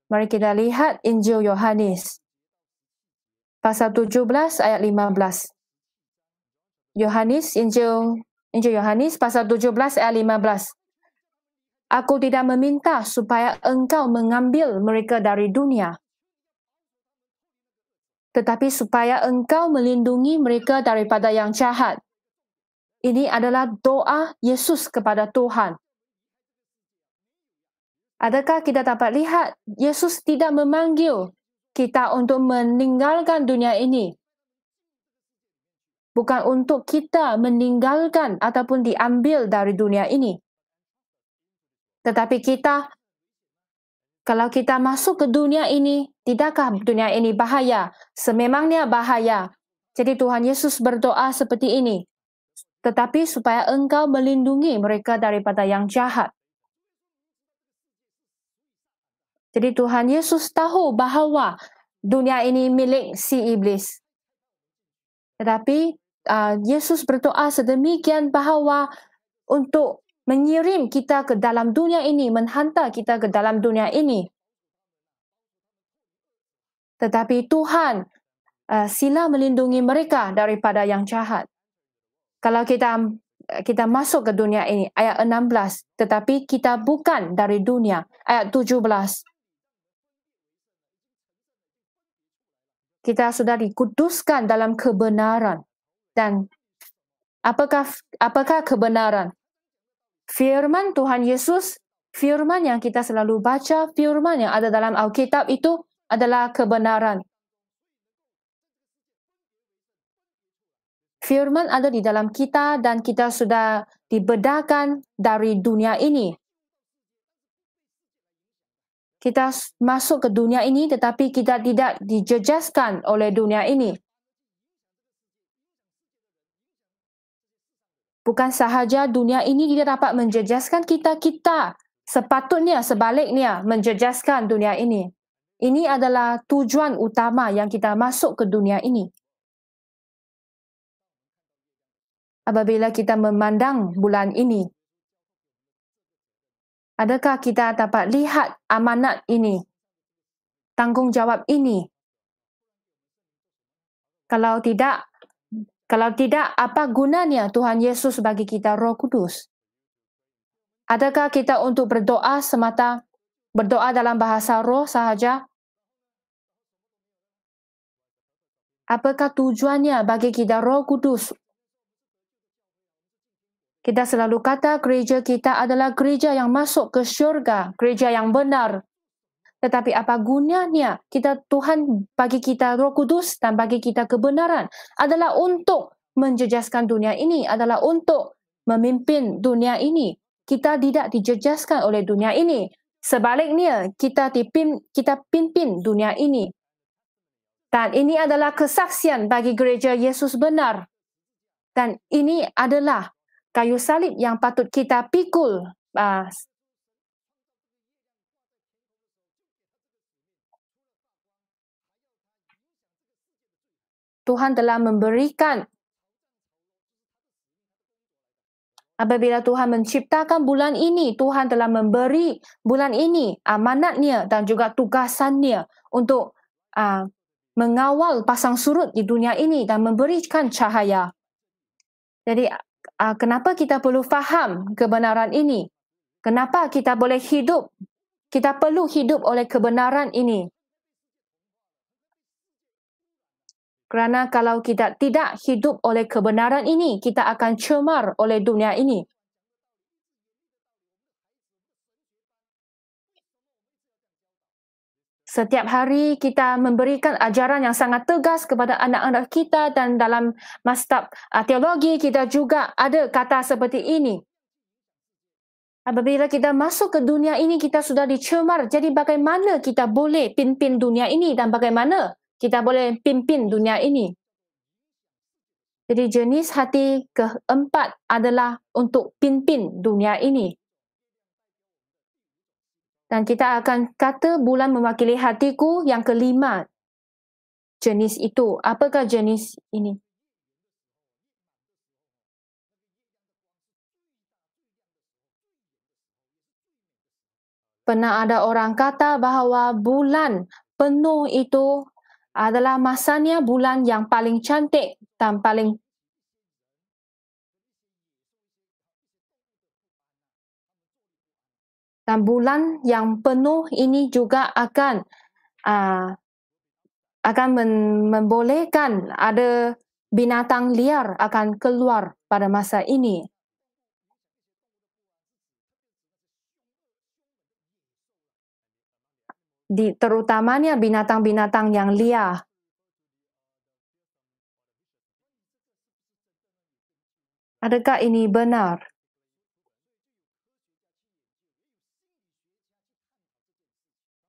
Mari kita lihat Injil Yohanes pasal 17 ayat 15. Injil Yohanes pasal 17 ayat 15. Aku tidak meminta supaya engkau mengambil mereka dari dunia, tetapi supaya engkau melindungi mereka daripada yang jahat. Ini adalah doa Yesus kepada Tuhan. Adakah kita dapat lihat Yesus tidak memanggil kita untuk meninggalkan dunia ini? Bukan untuk kita meninggalkan ataupun diambil dari dunia ini. Tetapi kalau kita masuk ke dunia ini, tidakkah dunia ini bahaya? Sememangnya bahaya. Jadi Tuhan Yesus berdoa seperti ini. Tetapi supaya engkau melindungi mereka daripada yang jahat. Jadi Tuhan Yesus tahu bahawa dunia ini milik si iblis. Tetapi Yesus berdoa sedemikian bahawa untuk mengirim kita ke dalam dunia ini, menghantar kita ke dalam dunia ini. Tetapi Tuhan sila melindungi mereka daripada yang jahat. Kalau kita masuk ke dunia ini, ayat 16, tetapi kita bukan dari dunia, ayat 17. Kita sudah dikuduskan dalam kebenaran. Dan apakah kebenaran? Firman Tuhan Yesus, firman yang kita selalu baca, firman yang ada dalam Alkitab itu adalah kebenaran. Firman ada di dalam kita dan kita sudah dibedakan dari dunia ini. Kita masuk ke dunia ini tetapi kita tidak dijejaskan oleh dunia ini. Bukan sahaja dunia ini tidak dapat menjejaskan kita, kita sepatutnya sebaliknya menjejaskan dunia ini. Ini adalah tujuan utama yang kita masuk ke dunia ini. Apabila kita memandang bulan ini, adakah kita dapat lihat amanat ini, tanggungjawab ini? Kalau tidak, apa gunanya Tuhan Yesus bagi kita Roh Kudus? Adakah kita untuk berdoa semata, berdoa dalam bahasa roh sahaja? Apakah tujuannya bagi kita Roh Kudus? Kita selalu kata gereja kita adalah gereja yang masuk ke syurga, gereja yang benar. Tetapi apa gunanya Tuhan bagi kita Roh Kudus dan bagi kita kebenaran adalah untuk menjejaskan dunia ini, adalah untuk memimpin dunia ini. Kita tidak dijejaskan oleh dunia ini. Sebaliknya, kita pimpin dunia ini. Dan ini adalah kesaksian bagi gereja Yesus benar. Dan ini adalah kayu salib yang patut kita pikul. Tuhan telah memberikan, apabila Tuhan menciptakan bulan ini, Tuhan telah memberi bulan ini amanatnya dan juga tugasannya untuk mengawal pasang surut di dunia ini dan memberikan cahaya. Jadi, kenapa kita perlu faham kebenaran ini? Kenapa kita boleh hidup? Kita perlu hidup oleh kebenaran ini. Kerana kalau kita tidak hidup oleh kebenaran ini, kita akan cemar oleh dunia ini. Setiap hari kita memberikan ajaran yang sangat tegas kepada anak-anak kita dan dalam mastab teologi kita juga ada kata seperti ini. Apabila kita masuk ke dunia ini, kita sudah dicemar. Jadi bagaimana kita boleh pimpin dunia ini dan bagaimana kita boleh pimpin dunia ini? Jadi jenis hati keempat adalah untuk pimpin dunia ini. Dan kita akan kata bulan mewakili hatiku yang kelima. Jenis itu. Apakah jenis ini? Pernah ada orang kata bahawa bulan penuh itu adalah masanya bulan yang paling cantik dan paling dan bulan yang penuh ini juga akan membolehkan ada binatang liar akan keluar pada masa ini. Terutamanya binatang-binatang yang liar. Adakah ini benar?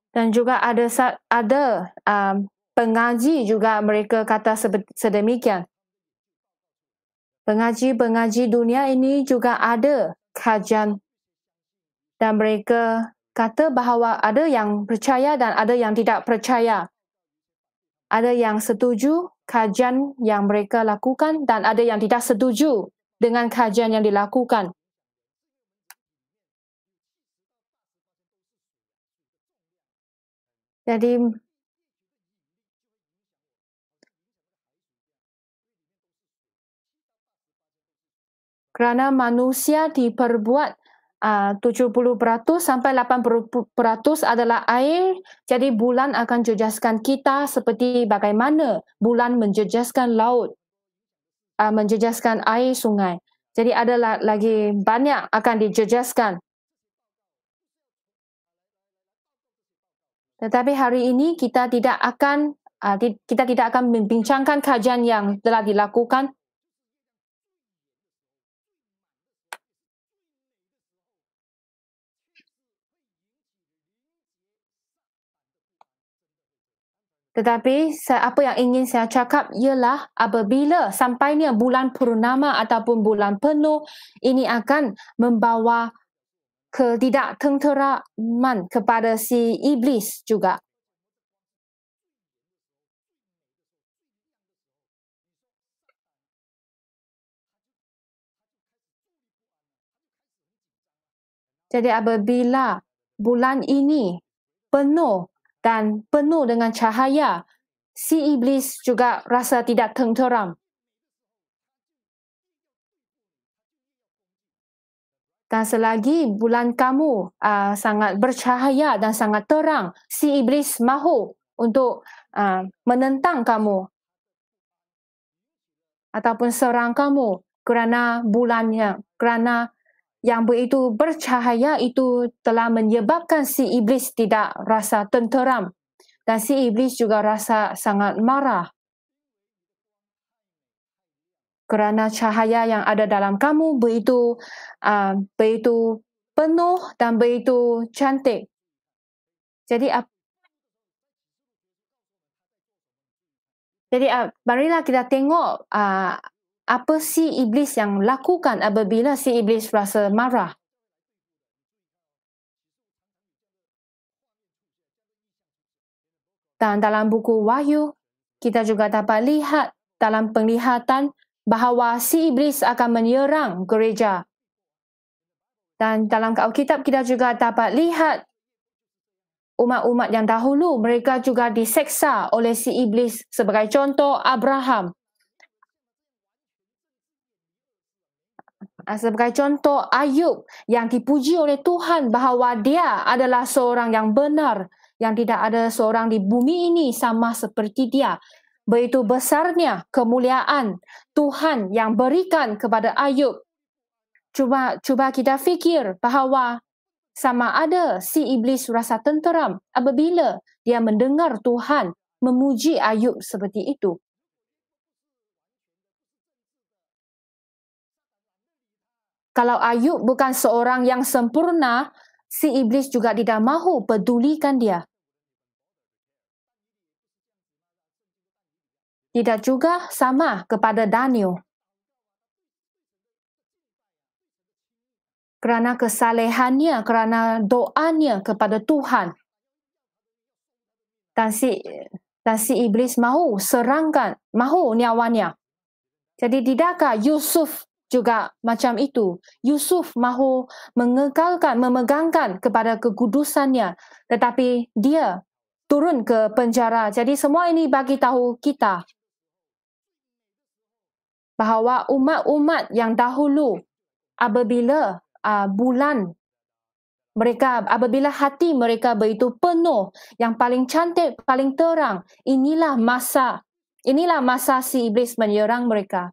Dan juga ada pengaji juga mereka kata sedemikian. Pengaji-pengaji dunia ini juga ada kajian dan mereka kata bahawa ada yang percaya dan ada yang tidak percaya. Ada yang setuju kajian yang mereka lakukan dan ada yang tidak setuju dengan kajian yang dilakukan. Jadi, kerana manusia diperbuat 70% sampai 80% adalah air, jadi bulan akan jejaskan kita seperti bagaimana bulan menjejaskan laut, menjejaskan air sungai. Jadi ada lagi banyak akan dijejaskan. Tetapi hari ini kita tidak akan membincangkan kajian yang telah dilakukan. Tetapi apa yang ingin saya cakap ialah apabila sampainya bulan purnama ataupun bulan penuh, ini akan membawa ketidaktenteraman kepada si iblis juga. Jadi apabila bulan ini penuh dan penuh dengan cahaya, si iblis juga rasa tidak tenteram. Dan selagi bulan kamu sangat bercahaya dan sangat terang, si iblis mahu untuk menentang kamu ataupun serang kamu kerana bulannya, kerana yang begitu bercahaya itu telah menyebabkan si iblis tidak rasa tenteram dan si iblis juga rasa sangat marah. Kerana cahaya yang ada dalam kamu begitu penuh dan begitu cantik. Jadi marilah kita tengok apa si iblis yang lakukan apabila si iblis rasa marah. Dan dalam buku Wahyu, kita juga dapat lihat dalam penglihatan bahawa si iblis akan menyerang gereja. Dan dalam Alkitab kita juga dapat lihat umat-umat yang dahulu mereka juga diseksa oleh si iblis, sebagai contoh Abraham. Sebagai contoh Ayub yang dipuji oleh Tuhan bahawa dia adalah seorang yang benar, yang tidak ada seorang di bumi ini sama seperti dia. Begitu besarnya kemuliaan Tuhan yang berikan kepada Ayub. Cuba kita fikir bahawa sama ada si iblis rasa tenteram apabila dia mendengar Tuhan memuji Ayub seperti itu. Kalau Ayub bukan seorang yang sempurna, si iblis juga tidak mahu pedulikan dia. Tidak juga sama kepada Daniel. Kerana kesalehannya, kerana doanya kepada Tuhan. Dan si iblis mahu serangkan, mahu nyawanya. Jadi tidakkah Yusuf juga macam itu? Yusuf mahu memegangkan kepada kekudusannya, tetapi dia turun ke penjara. Jadi semua ini bagi tahu kita bahawa umat-umat yang dahulu apabila apabila hati mereka begitu penuh, yang paling cantik, paling terang, inilah masa si iblis menyerang mereka.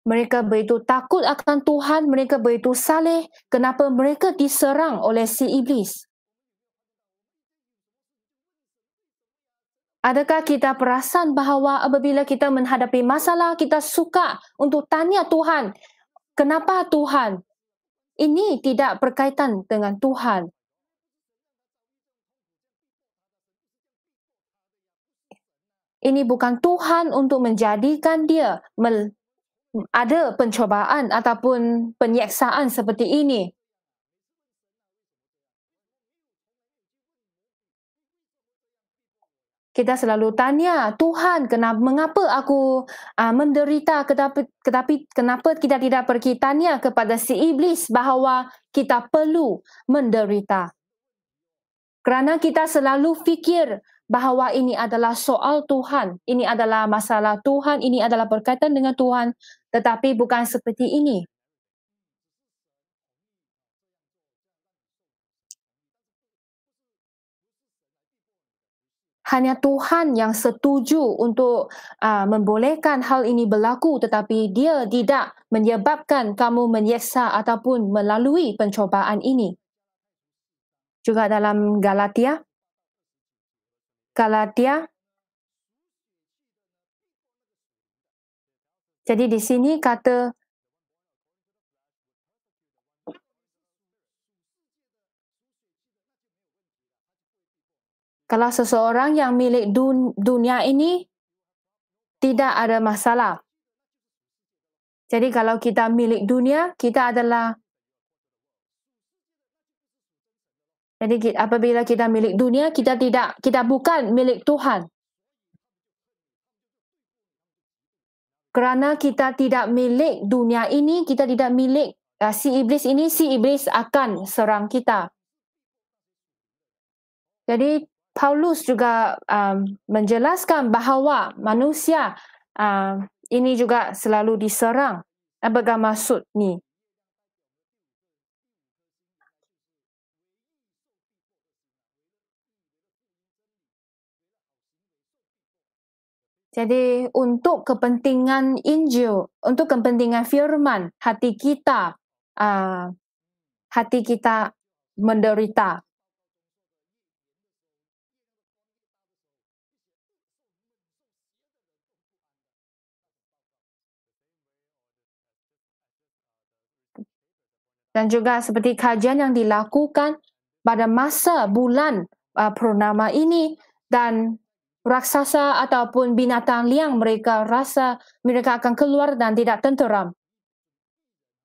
Mereka begitu takut akan Tuhan, mereka begitu saleh, kenapa mereka diserang oleh si iblis? Adakah kita perasan bahawa apabila kita menghadapi masalah, kita suka untuk tanya Tuhan, kenapa Tuhan? Ini tidak berkaitan dengan Tuhan. Ini bukan Tuhan untuk menjadikan dia ada pencobaan ataupun penyiksaan seperti ini. Kita selalu tanya, Tuhan, mengapa aku menderita? Tetapi kenapa kita tidak pergi tanya kepada si iblis bahawa kita perlu menderita? Kerana kita selalu fikir bahawa ini adalah soal Tuhan, ini adalah masalah Tuhan, ini adalah berkaitan dengan Tuhan, tetapi bukan seperti ini. hanya Tuhan yang setuju untuk membolehkan hal ini berlaku, tetapi Dia tidak menyebabkan kamu menyeksa ataupun melalui pencobaan ini. Juga dalam Galatia, jadi di sini kata kalau seseorang yang milik dunia ini tidak ada masalah. Jadi kalau kita milik dunia, kita adalah jadi apabila kita milik dunia, kita bukan milik Tuhan. Kerana kita tidak milik dunia ini, kita tidak milik si iblis akan serang kita. Jadi Paulus juga menjelaskan bahawa manusia ini juga selalu diserang. Apakah maksud ni? Jadi untuk kepentingan Injil, untuk kepentingan firman, hati kita menderita. Dan juga seperti kajian yang dilakukan pada masa bulan purnama ini, dan raksasa ataupun binatang liang mereka rasa mereka akan keluar dan tidak tenteram.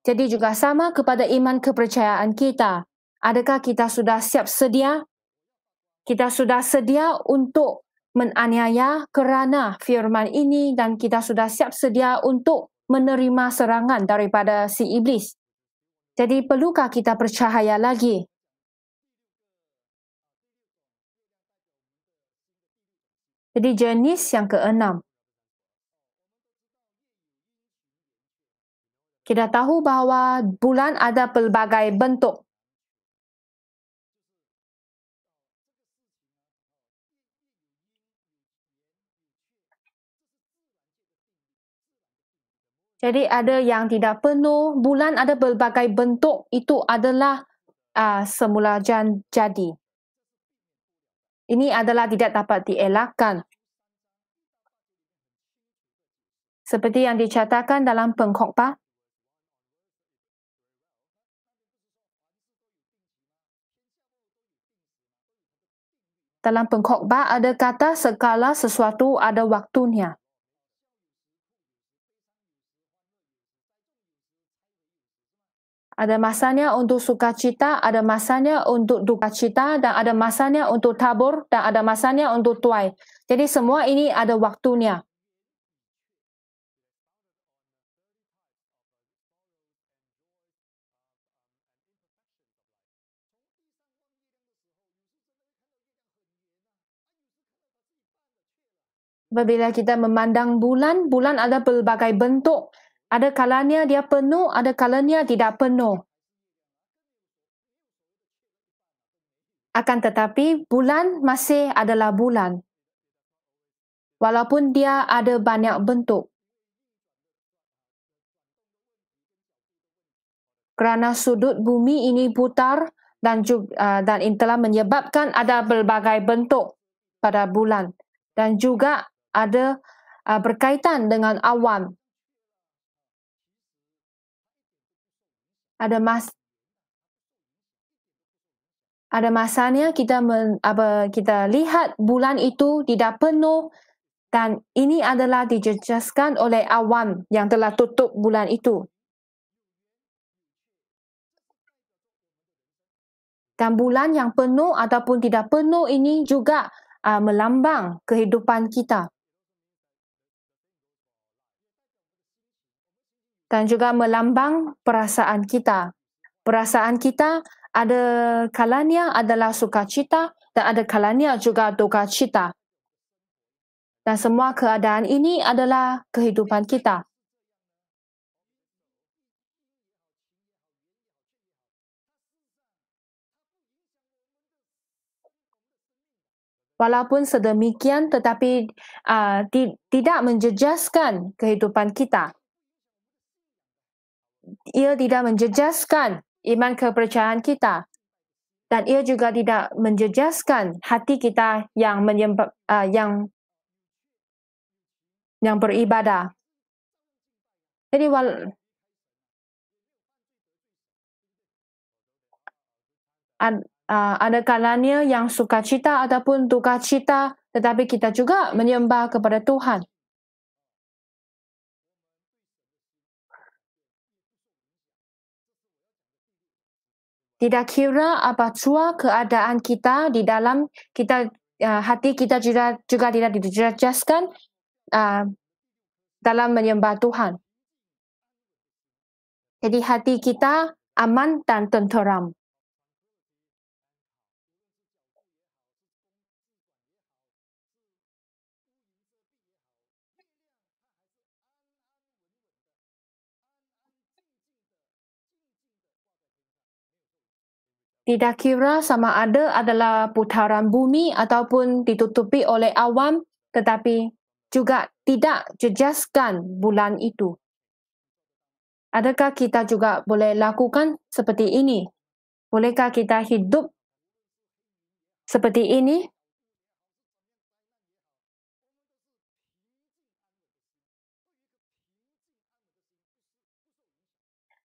Jadi juga sama kepada iman kepercayaan kita. Adakah kita sudah siap sedia? Kita sudah sedia untuk menganiaya kerana firman ini, dan kita sudah siap sedia untuk menerima serangan daripada si iblis. Jadi perlukah kita percaya lagi? Jadi jenis yang keenam. Kita tahu bahawa bulan ada pelbagai bentuk. Jadi ada yang tidak penuh, bulan ada pelbagai bentuk, itu adalah semula jadi. Ini adalah tidak dapat dielakkan. Seperti yang dicatatkan dalam pengkhotbah. Dalam pengkhotbah ada kata segala sesuatu ada waktunya. Ada masanya untuk sukacita, ada masanya untuk dukacita, dan ada masanya untuk tabur, dan ada masanya untuk tuai. Jadi semua ini ada waktunya. Apabila kita memandang bulan, bulan ada pelbagai bentuk. Ada kalanya dia penuh, ada kalanya tidak penuh. Akan tetapi bulan masih adalah bulan. Walaupun dia ada banyak bentuk. Kerana sudut bumi ini putar dan telah menyebabkan ada pelbagai bentuk pada bulan. Dan juga ada berkaitan dengan awan. Ada masanya kita lihat bulan itu tidak penuh, dan ini adalah dijejaskan oleh awan yang telah tutup bulan itu. Dan bulan yang penuh ataupun tidak penuh ini juga melambang kehidupan kita. Dan juga melambang perasaan kita. Perasaan kita ada kalanya adalah sukacita dan ada kalanya juga dukacita. Dan semua keadaan ini adalah kehidupan kita. Walaupun sedemikian, tetapi tidak menjejaskan kehidupan kita. Ia tidak menjejaskan iman kepercayaan kita. Dan ia juga tidak menjejaskan hati kita yang beribadah. Jadi ada kalanya yang sukacita ataupun duka cita, tetapi kita juga menyembah kepada Tuhan. Tidak kira apa jua keadaan kita di dalam hati kita juga tidak dijejaskan dalam menyembah Tuhan. Jadi hati kita aman dan tenteram. Tidak kira sama ada adalah putaran bumi ataupun ditutupi oleh awan, tetapi juga tidak jejaskan bulan itu. Adakah kita juga boleh lakukan seperti ini? Bolehkah kita hidup seperti ini?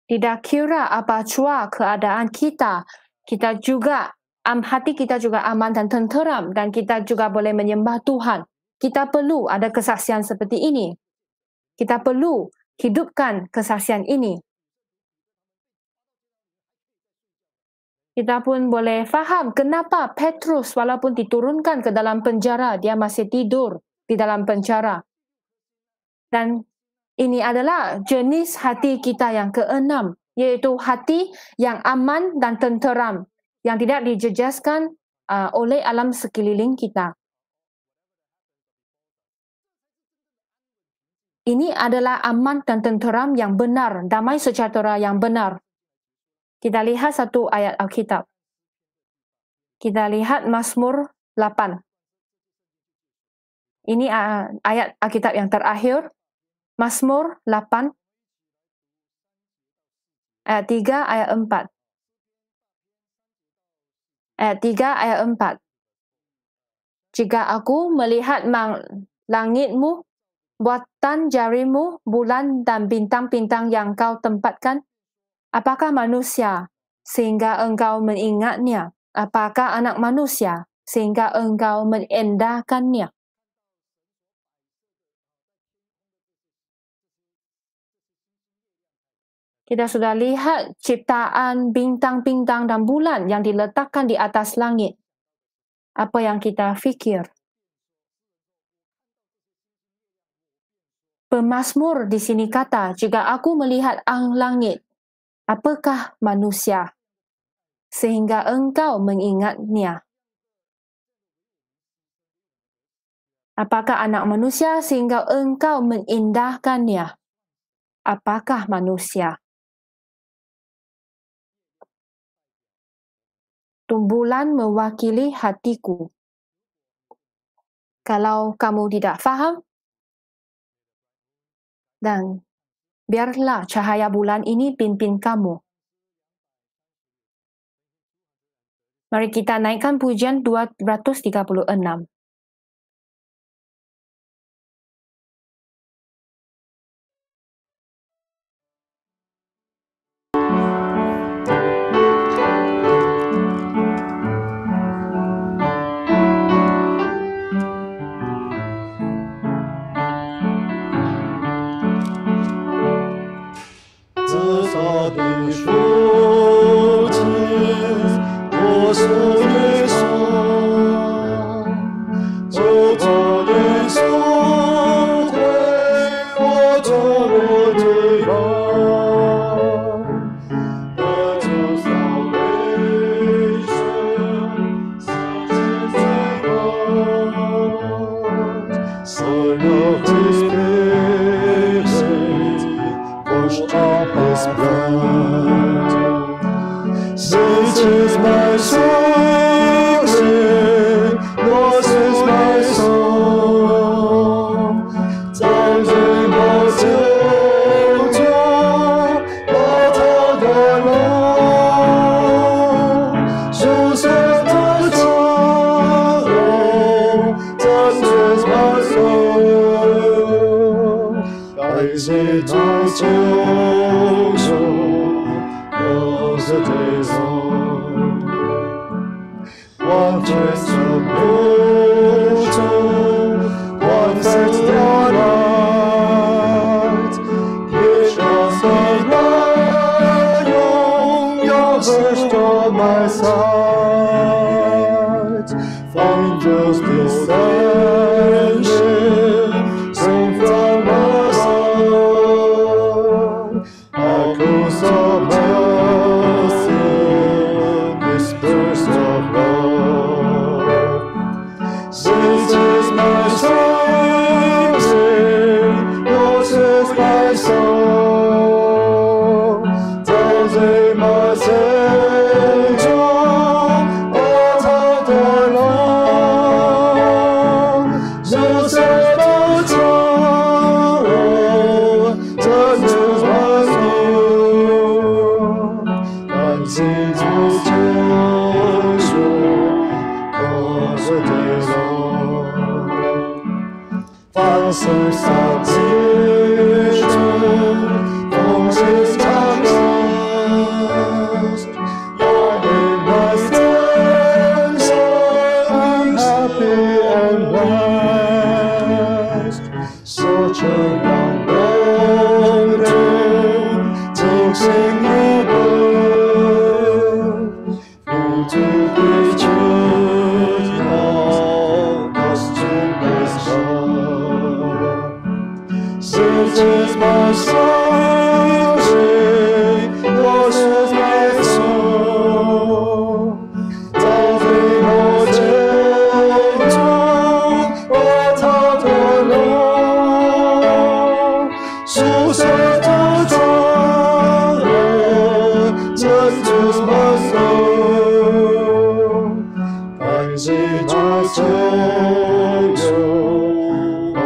Tidak kira apa jua keadaan kita juga hati kita juga aman dan tenteram, dan kita juga boleh menyembah Tuhan. Kita perlu ada kesaksian seperti ini. Kita perlu hidupkan kesaksian ini. Kita pun boleh faham kenapa Petrus walaupun diturunkan ke dalam penjara, dia masih tidur di dalam penjara. Dan ini adalah jenis hati kita yang keenam, yaitu hati yang aman dan tenteram, yang tidak dijejaskan oleh alam sekeliling kita. Ini adalah aman dan tenteram yang benar, damai sejahtera yang benar. Kita lihat satu ayat Alkitab. Kita lihat Mazmur 8. Ini ayat Alkitab yang terakhir. Mazmur 8. Ayat 3, ayat 4. Ayat 3, ayat 4. Jika aku melihat langitmu, buatan jarimu, bulan dan bintang-bintang yang kau tempatkan, apakah manusia sehingga engkau mengingatnya? Apakah anak manusia sehingga engkau menendahkannya? Kita sudah lihat ciptaan bintang-bintang dan bulan yang diletakkan di atas langit. Apa yang kita fikir? Pemazmur di sini kata, jika aku melihat langit, apakah manusia sehingga engkau mengingatnya? Apakah anak manusia sehingga engkau mengindahkannya? Apakah manusia? Bulan mewakili hatiku. Kalau kamu tidak faham, dan biarlah cahaya bulan ini pimpin kamu. Mari kita naikkan pujian 236. His blood. 感谢那救主，我是对手，我追着不住，我在我来，也让什么拥有restore my sight, find just this sing from my soul, echoes of mercy, whispers of love. This is my song, yours is my soul. Tells my Savior, all day long. You set the throne, touches my soul. 感谢主救赎，我是对手，放肆洒基准，风是长路。You're in my station, I'm happy and blessed. Such a young golden, 精心一本，不知会知道 question is love. This is my song, yours is my soul. 到最后结束，我逃脱了，书写的状元，真就是my soul. 感谢主救赎，我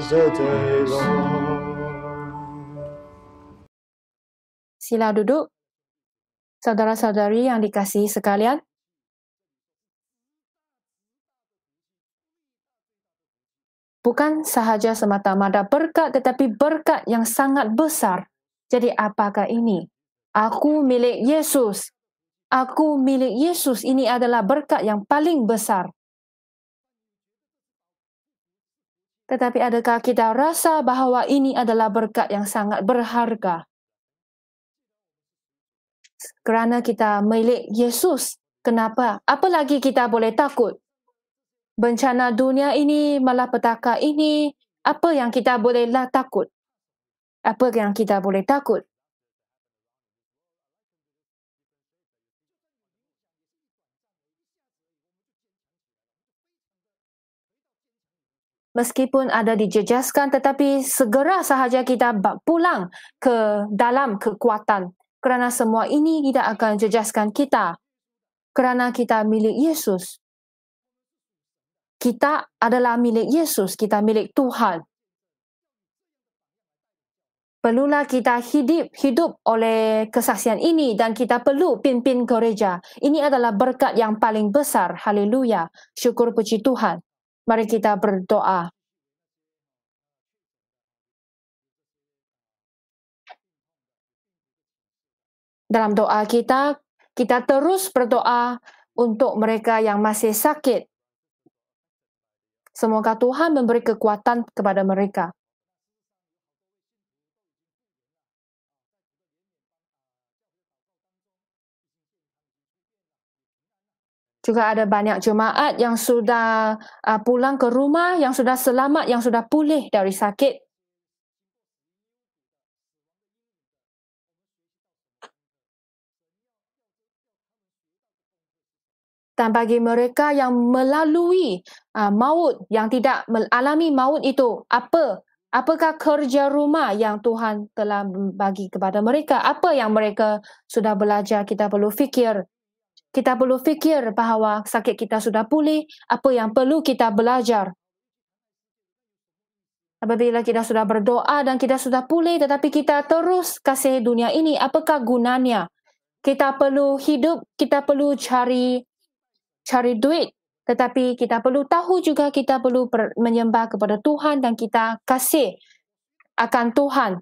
是对手。Sila duduk. Saudara-saudari yang dikasihi sekalian, bukan sahaja semata-mata berkat, tetapi berkat yang sangat besar. Jadi apakah ini? Aku milik Yesus. Aku milik Yesus. Ini adalah berkat yang paling besar. Tetapi adakah kita rasa bahawa ini adalah berkat yang sangat berharga? Kerana kita milik Yesus. Kenapa? Apa lagi kita boleh takut? Bencana dunia ini, malapetaka ini, apa yang kita boleh takut? Apa yang kita boleh takut? Meskipun ada dijejaskan, tetapi segera sahaja kita pulang ke dalam kekuatan. Kerana semua ini tidak akan jejaskan kita. Kerana kita milik Yesus. Kita adalah milik Yesus, kita milik Tuhan. Perlulah kita hidup oleh kesaksian ini dan kita perlu pimpin gereja. Ini adalah berkat yang paling besar. Haleluya. Syukur puji Tuhan. Mari kita berdoa. Dalam doa kita terus berdoa untuk mereka yang masih sakit. Semoga Tuhan memberi kekuatan kepada mereka. Juga ada banyak jemaat yang sudah pulang ke rumah, yang sudah selamat, yang sudah pulih dari sakit. Dan bagi mereka yang melalui maut, yang tidak mengalami maut itu, apakah kerja rumah yang Tuhan telah bagi kepada mereka? Apa yang mereka sudah belajar? Kita perlu fikir. Kita perlu fikir bahawa sakit kita sudah pulih, apa yang perlu kita belajar. Apabila kita sudah berdoa dan kita sudah pulih, tetapi kita terus kasih dunia ini, apakah gunanya? Kita perlu hidup, kita perlu cari duit, tetapi kita perlu tahu juga kita perlu menyembah kepada Tuhan dan kita kasih akan Tuhan.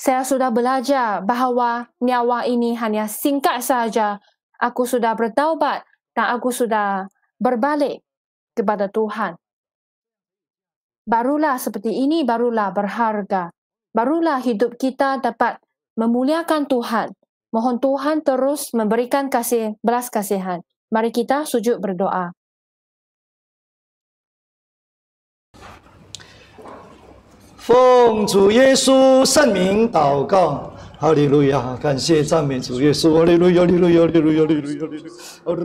Saya sudah belajar bahawa nyawa ini hanya singkat saja. Aku sudah bertaubat dan aku sudah berbalik kepada Tuhan. Barulah seperti ini, barulah berharga. Barulah hidup kita dapat memuliakan Tuhan. Mohon Tuhan terus memberikan belas kasihan. Mari kita sujud berdoa. 奉主耶稣圣名祷告，哈利路亚！感谢赞美主耶稣，哈利路亚，哈利路亚，哈利路亚，哈利路亚，哈利路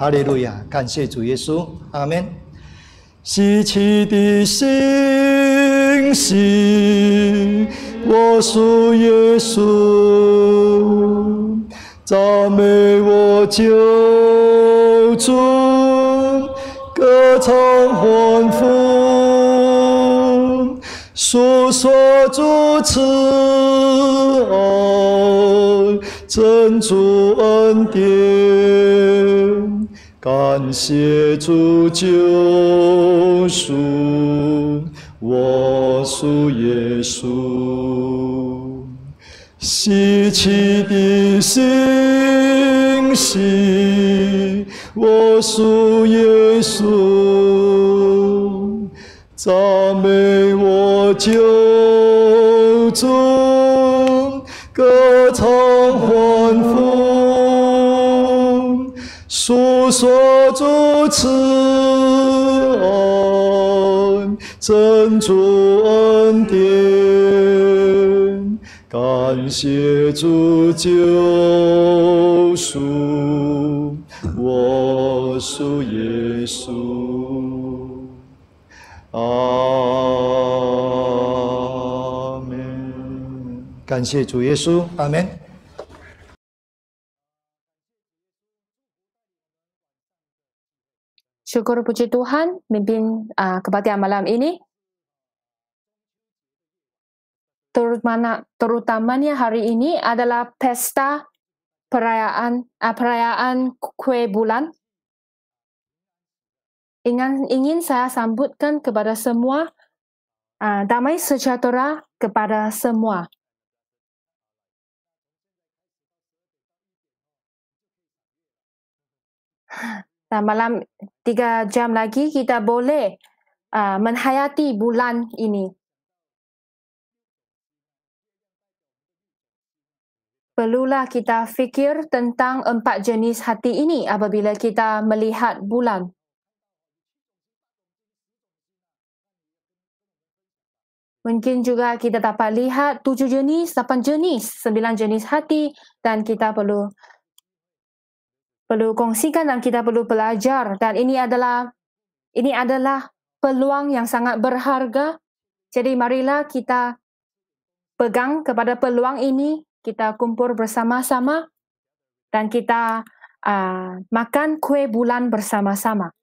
哈利路亚！感谢主耶稣，阿门。希奇的信息，我属耶稣，赞美我救主，歌唱欢呼，诉说主慈爱，真主恩典。感谢主救赎，我属耶稣。稀奇的信息，我属耶稣，赞美我救主，歌唱欢呼，诉说主慈爱，真主恩典。感谢主救赎，我属耶稣。阿门。感谢主耶稣，阿门。Syukur puji Tuhan mimpin kebaktian malam ini. Terutamanya hari ini adalah pesta perayaan kue bulan. Ingin saya sambutkan kepada semua damai sejahtera kepada semua. Dan malam 3 jam lagi kita boleh menghayati bulan ini. Perlulah kita fikir tentang 4 jenis hati ini apabila kita melihat bulan. Mungkin juga kita dapat lihat 7 jenis, 8 jenis, 9 jenis hati dan kita perlu kongsikan dan kita perlu belajar, dan ini adalah peluang yang sangat berharga. Jadi marilah kita pegang kepada peluang ini, kita kumpul bersama-sama dan kita makan kue bulan bersama-sama.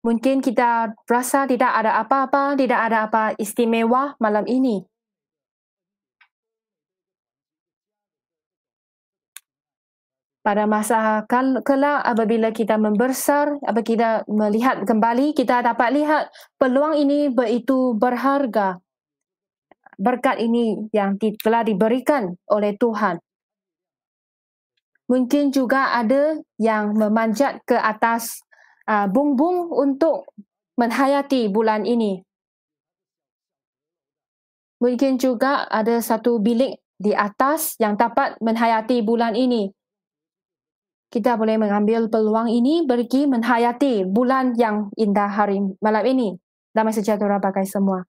Mungkin kita rasa tidak ada apa-apa, tidak ada apa istimewa malam ini. pada masa kelak apabila kita membesar, apabila kita melihat kembali, kita dapat lihat peluang ini begitu berharga. Berkat ini yang telah diberikan oleh Tuhan. Mungkin juga ada yang memanjat ke atas bumbung untuk menghayati bulan ini. Mungkin juga ada satu bilik di atas yang dapat menghayati bulan ini. Kita boleh mengambil peluang ini pergi menghayati bulan yang indah hari malam ini. Damai sejahtera bagi semua.